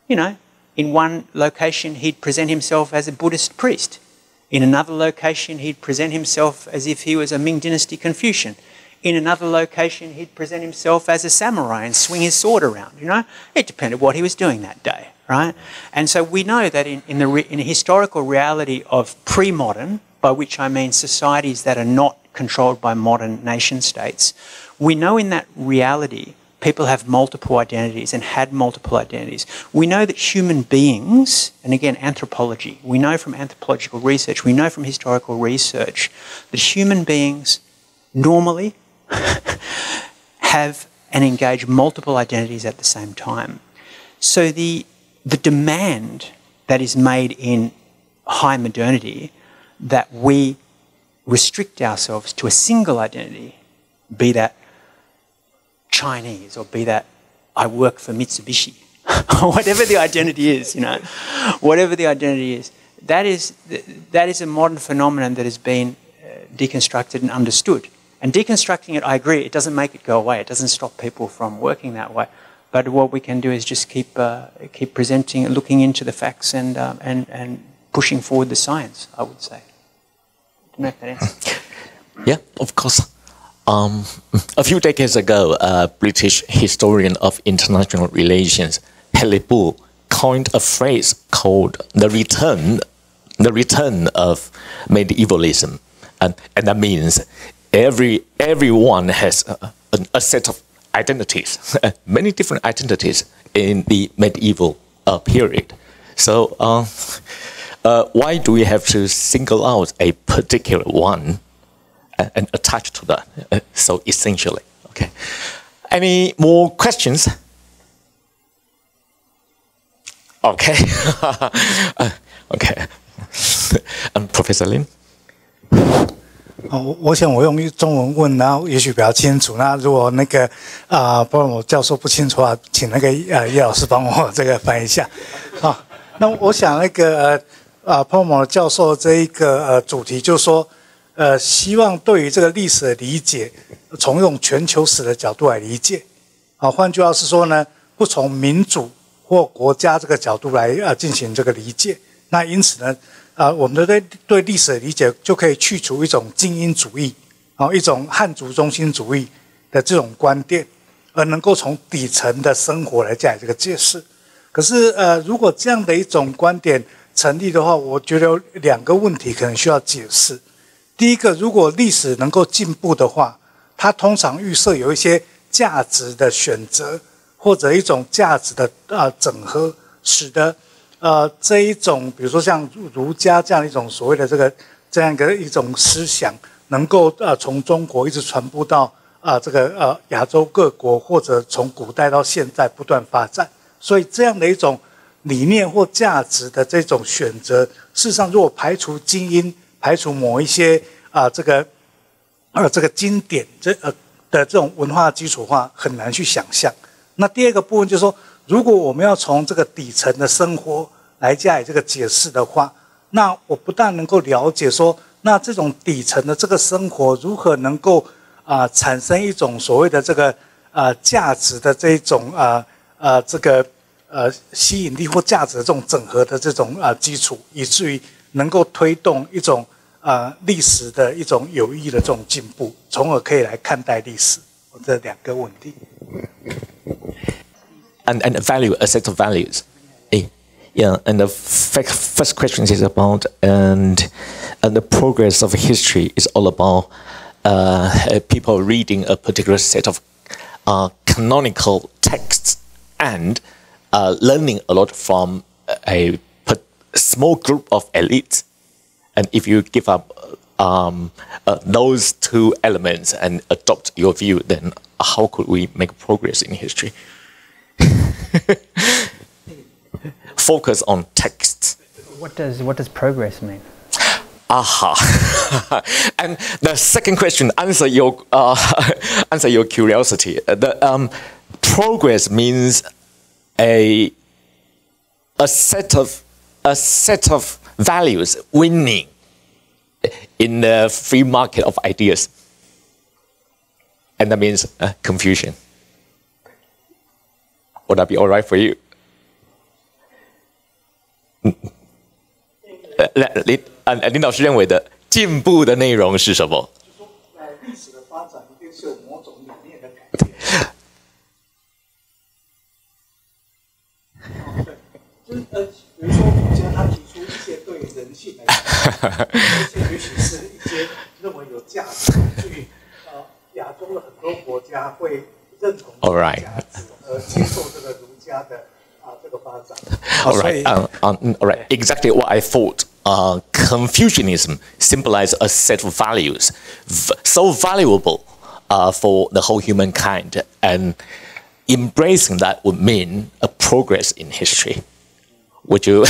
in one location he'd present himself as a Buddhist priest. In another location he'd present himself as if he was a Ming Dynasty Confucian. In another location he'd present himself as a samurai and swing his sword around, It depended what he was doing that day, right? And so we know that in a historical reality of pre-modern, by which I mean societies that are not controlled by modern nation states, we know in that reality people have multiple identities and had multiple identities. We know that human beings, and again anthropology, we know from anthropological research, we know from historical research that human beings normally have and engage multiple identities at the same time. So the demand that is made in high modernity that we restrict ourselves to a single identity, be that Chinese or be that I work for Mitsubishi, whatever the identity is, whatever the identity is, that is a modern phenomenon that has been deconstructed and understood. And deconstructing it, I agree, it doesn't make it go away. It doesn't stop people from working that way. But what we can do is just keep presenting, looking into the facts and pushing forward the science, I would say. To make that answer. Yeah, of course. A few decades ago, a British historian of international relations, Pellebu, coined a phrase called the return of medievalism, and that means everyone has a set of identities, many different identities in the medieval period. So why do we have to single out a particular one and attach to that so essentially? Okay. Any more questions? Okay. Okay. Professor Lin? 我想我用中文问，然后也许比较清楚。那如果那个Paramore教授不清楚啊，请那个叶老师帮我这个翻译一下。那我想那个Paramore教授这一个主题就是说，希望对于这个历史的理解，从用全球史的角度来理解。换句话是说呢，不从民主或国家这个角度来进行这个理解。那因此呢，我们对历史的理解就可以去除一种精英主义，一种汉族中心主义的这种观点，而能够从底层的生活来加以这个解释。可是如果这样的一种观点成立的话，我觉得有2个问题可能需要解释。第一个，如果历史能够进步的话，它通常预设有一些价值的选择，或者一种价值的整合，使得这一种比如说像儒家这样一种所谓的这样一种思想，能够从中国一直传播到这个亚洲各国，或者从古代到现在不断发展。所以这样的一种理念或价值的这种选择，事实上如果排除精英，排除某一些这个经典的这种文化基础的话，很难去想象。那第2个部分就是说，如果我们要从这个底层的生活来加以这个解释的话，那我不但能够了解说，那这种底层的这个生活如何能够产生一种所谓的这个价值的这一种这个吸引力或价值的这种整合的这种基础，以至于能够推动一种历史的一种有益的这种进步，从而可以来看待历史。这2个问题。And value, a set of values. Yeah, and the first question is about and the progress of history is all about people reading a particular set of canonical texts and learning a lot from a small group of elites. And if you give up those 2 elements and adopt your view, then how could we make progress in history? Focus on texts. What does progress mean? Aha. And the second question, answer your curiosity. The progress means a set of values winning in the free market of ideas. And that means confusion. Would that be all right for you? 林老师认为的进步的内容是什么？历史的发展一定是有某种理念的改变。就是比如说儒家他提出一些对人性来讲，也许是一些认为有价值，至于亚洲的很多国家会认同这个价值而接受这个儒家的这个发展。All right, all right. Exactly what I thought. Confucianism symbolizes a set of values so valuable for the whole humankind, and embracing that would mean a progress in history. Would you?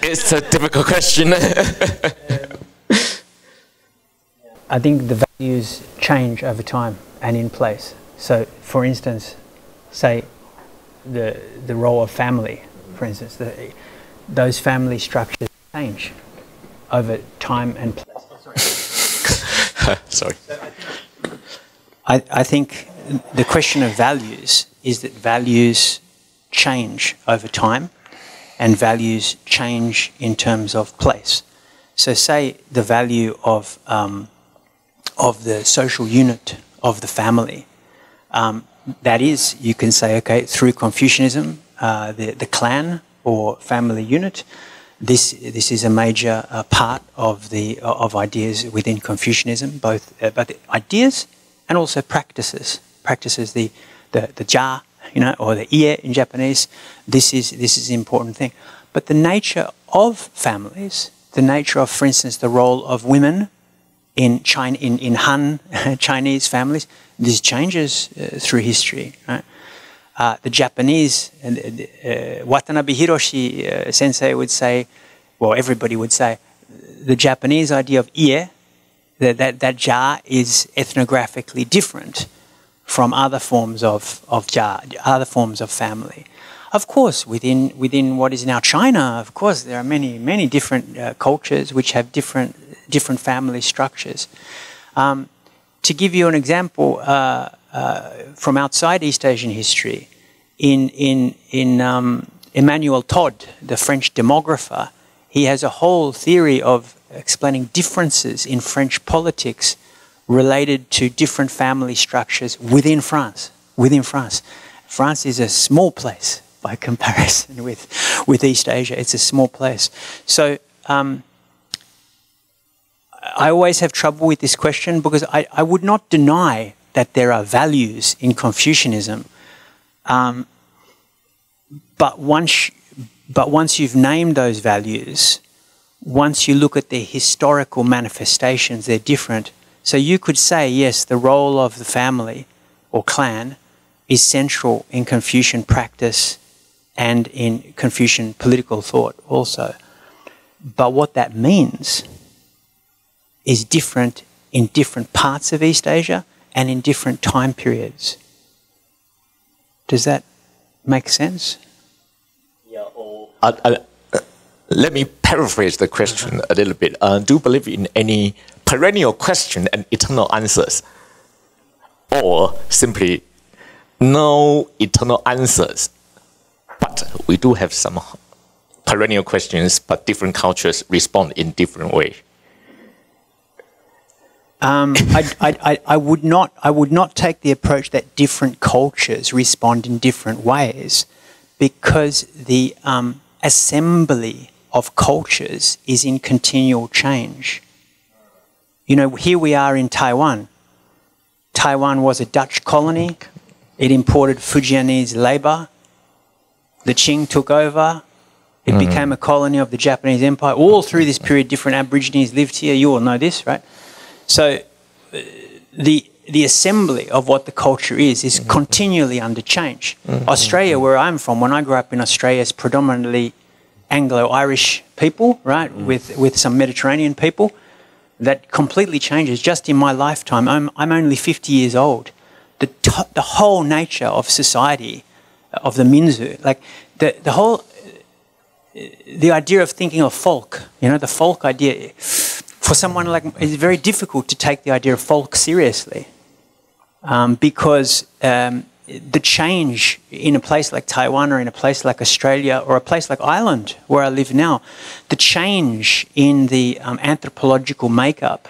It's a difficult question. I think the values change over time and in place. So, for instance, say the role of family, for instance, those family structures change over time and place. Sorry. I think the question of values is that values change over time and values change in terms of place. So say the value of the social unit of the family, that is, you can say, okay, through Confucianism, the clan or family unit, this is a major part of ideas within Confucianism, both ideas and also practices. Practices, the ja, or the ie in Japanese. This is an important thing. But the nature of families, the nature of, for instance, the role of women in China, in Han Chinese families. This changes through history. Right? The Japanese, Watanabe Hiroshi sensei would say, well, everybody would say, the Japanese idea of ie, that ja is ethnographically different from other forms of ja, other forms of family. Of course, within what is now China, of course, there are many different cultures which have different family structures. To give you an example from outside East Asian history, in Emmanuel Todd, the French demographer, he has a whole theory of explaining differences in French politics related to different family structures within France. France is a small place by comparison with East Asia. It's a small place. So I always have trouble with this question because I would not deny that there are values in Confucianism. But once you've named those values, once you look at their historical manifestations, they're different. So you could say, yes, the role of the family or clan is central in Confucian practice and in Confucian political thought also. But what that means is different in different parts of East Asia and in different time periods. Does that make sense? Yeah. Let me paraphrase the question a little bit. Do you believe in any perennial question and eternal answers? Or simply no eternal answers, but we do have some perennial questions, but different cultures respond in different ways? I would not take the approach that different cultures respond in different ways, because the assembly of cultures is in continual change. You know, here we are in Taiwan. Taiwan was a Dutch colony. It imported Fujianese labor. The Qing took over. It became a colony of the Japanese Empire. All through this period, different Aborigines lived here. You all know this, right? So the assembly of what the culture is continually under change. Australia, where I'm from, when I grew up in Australia, is predominantly Anglo-Irish people, right, with some Mediterranean people. That completely changes just in my lifetime. I'm only 50 years old. The whole nature of society, of the Minzu, like the idea of thinking of folk, you know, the folk idea, for someone like me, it's very difficult to take the idea of folk seriously, because the change in a place like Taiwan or in a place like Australia or a place like Ireland, where I live now, the change in the anthropological makeup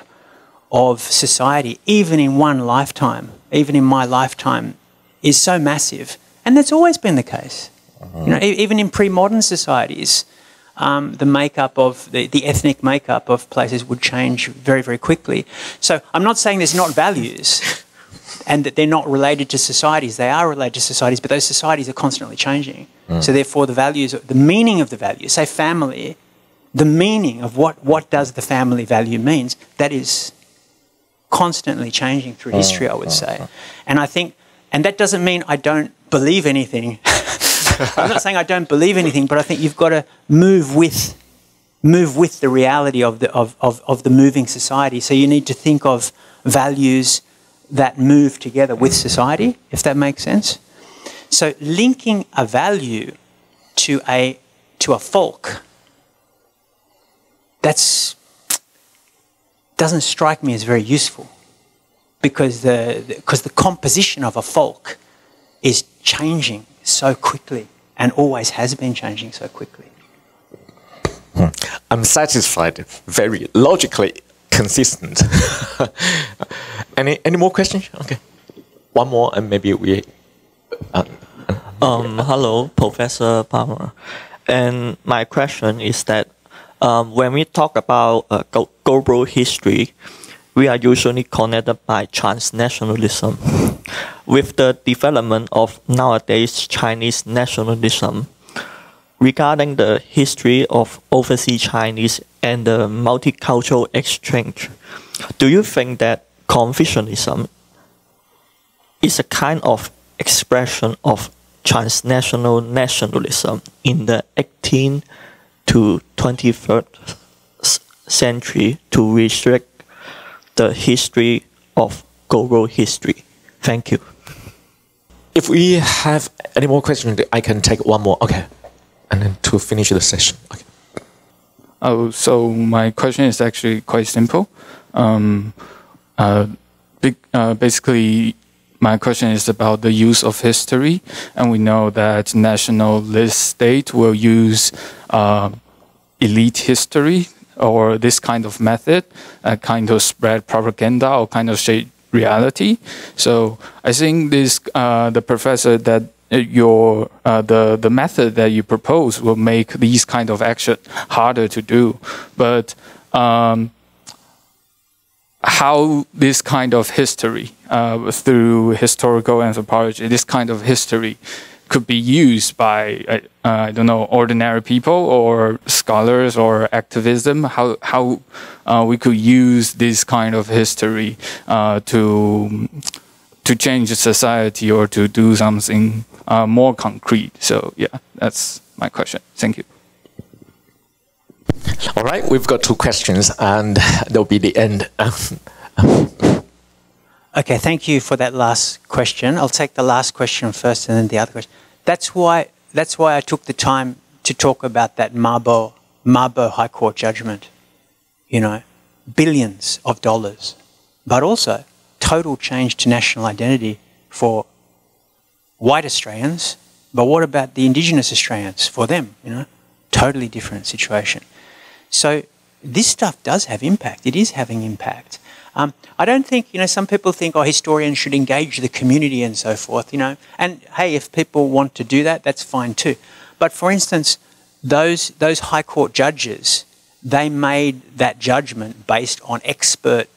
of society, even in one lifetime, even in my lifetime, is so massive. And that's always been the case. You know, even in pre-modern societies, the makeup of the ethnic makeup of places would change very, very quickly. So I'm not saying there's not values and that they're not related to societies. They are related to societies, but those societies are constantly changing. So therefore the values, the meaning of the value, say family, the meaning of what does the family value means, that is constantly changing through history, I would say. And I think, and that doesn't mean I don't believe anything. I'm not saying I don't believe anything, but I think you've got to move with the reality of the moving society. So you need to think of values that move together with society, if that makes sense. So linking a value to a folk, doesn't strike me as very useful, because the composition of a folk is changing so quickly and always has been changing so quickly. I'm satisfied, very logically consistent. Any more questions? Okay, one more and maybe we. Hello, Professor Paramore, and my question is that when we talk about global history, we are usually connected by transnationalism. With the development of nowadays Chinese nationalism, regarding the history of overseas Chinese and the multicultural exchange, do you think that Confucianism is a kind of expression of transnational nationalism in the 18th to 21st century to restrict the history of global history? Thank you. If we have any more questions, I can take one more. Okay. And then to finish the session. Okay. Oh, so my question is actually quite simple. Basically, my question is about the use of history, and we know that nationalist state will use elite history or this kind of method, kind of spread propaganda or kind of shape reality. So I think this the professor that the method that you propose will make these kind of action harder to do, but how this kind of history through historical anthropology, this kind of history could be used by I don't know, ordinary people or scholars or activism, how we could use this kind of history to change society or to do something more concrete. So yeah, that's my question. Thank you. All right, we've got two questions, and that'll be the end. Okay, thank you for that last question. I'll take the last question first, and then the other question. That's why I took the time to talk about that Mabo High Court judgment. You know, billions of dollars, but also total change to national identity for white Australians. But what about the Indigenous Australians? For them, you know, totally different situation. So this stuff does have impact. It is having impact. I don't think, you know, some people think, oh, historians should engage the community and so forth, you know. And hey, if people want to do that, that's fine too. But for instance, those High Court judges, they made that judgment based on expert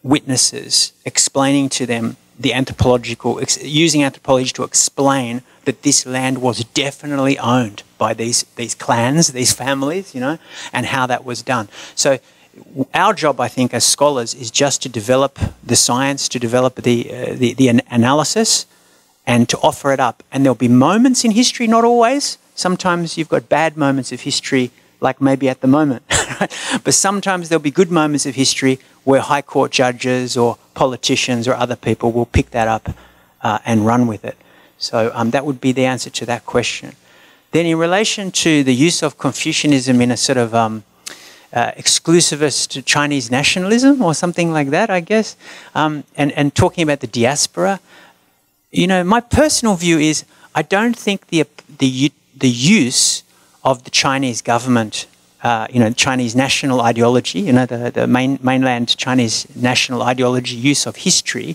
witnesses explaining to them the using anthropology to explain that this land was definitely owned by these clans, these families, you know, and how that was done. So our job, I think, as scholars is just to develop the science, to develop the analysis, and to offer it up. And there'll be moments in history, not always. Sometimes you've got bad moments of history, like maybe at the moment. But sometimes there'll be good moments of history where High Court judges or politicians or other people will pick that up and run with it. So that would be the answer to that question. Then in relation to the use of Confucianism in a sort of exclusivist Chinese nationalism or something like that, I guess, and talking about the diaspora, you know, my personal view is I don't think the use of the Chinese government, you know, Chinese national ideology, you know, the mainland Chinese national ideology use of history,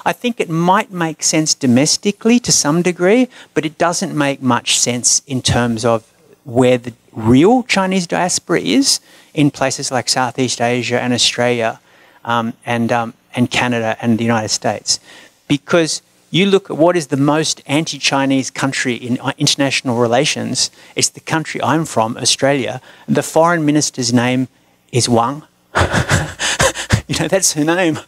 I think it might make sense domestically to some degree, but it doesn't make much sense in terms of where the real Chinese diaspora is in places like Southeast Asia and Australia and Canada and the United States. Because you look at what is the most anti-Chinese country in international relations, it's the country I'm from, Australia. The foreign minister's name is Wang. You know, that's her name.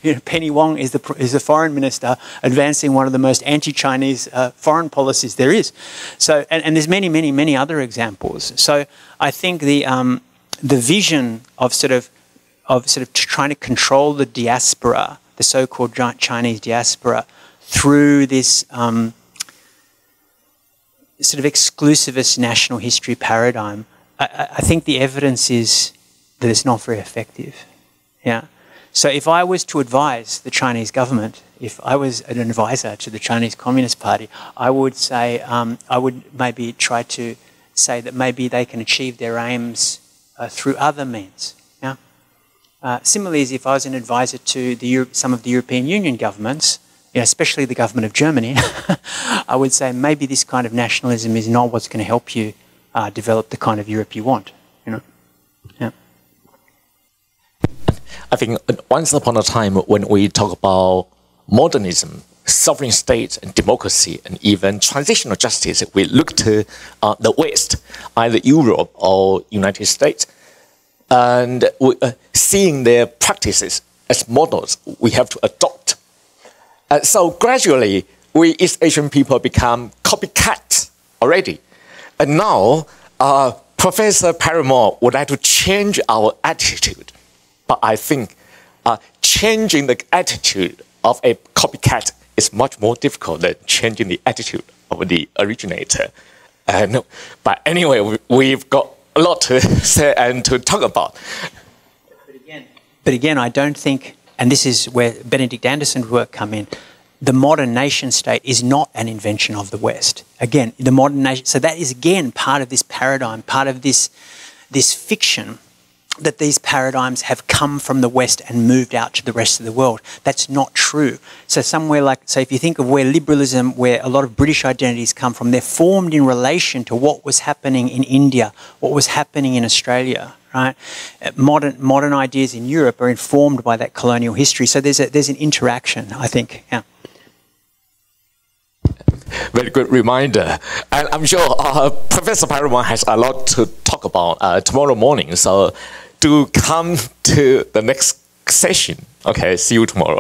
You know, Penny Wong is the foreign minister advancing one of the most anti-Chinese foreign policies there is. So, and there's many other examples. So I think the vision of sort of trying to control the diaspora, the so-called Chinese diaspora, through this sort of exclusivist national history paradigm, I think the evidence is that it's not very effective. Yeah. So if I was to advise the Chinese government, if I was an advisor to the Chinese Communist Party, I would say, I would maybe try to say that maybe they can achieve their aims through other means. Yeah. Similarly, as if I was an advisor to some of the European Union governments, you know, especially the government of Germany, I would say maybe this kind of nationalism is not what's going to help you develop the kind of Europe you want. You know. Yeah. I think once upon a time when we talk about modernism, sovereign state and democracy and even transitional justice, we look to the West, either Europe or United States. and seeing their practices as models we have to adopt. So gradually, we East Asian people become copycats already. And now, Professor Paramore would like to change our attitude. But I think changing the attitude of a copycat is much more difficult than changing the attitude of the originator. But anyway, we've got a lot to say and to talk about. But again, I don't think, and this is where Benedict Anderson's work come in, the modern nation state is not an invention of the West. Again, the modern nation, so that is again part of this paradigm, part of this fiction that these paradigms have come from the West and moved out to the rest of the world. That's not true. So somewhere like, so if you think of where liberalism, where a lot of British identities come from, they're formed in relation to what was happening in India, what was happening in Australia, right? Modern ideas in Europe are informed by that colonial history. So there's an interaction, I think, yeah. Very good reminder. And I'm sure Professor Paramore has a lot to talk about tomorrow morning. So do come to the next session. Okay, see you tomorrow.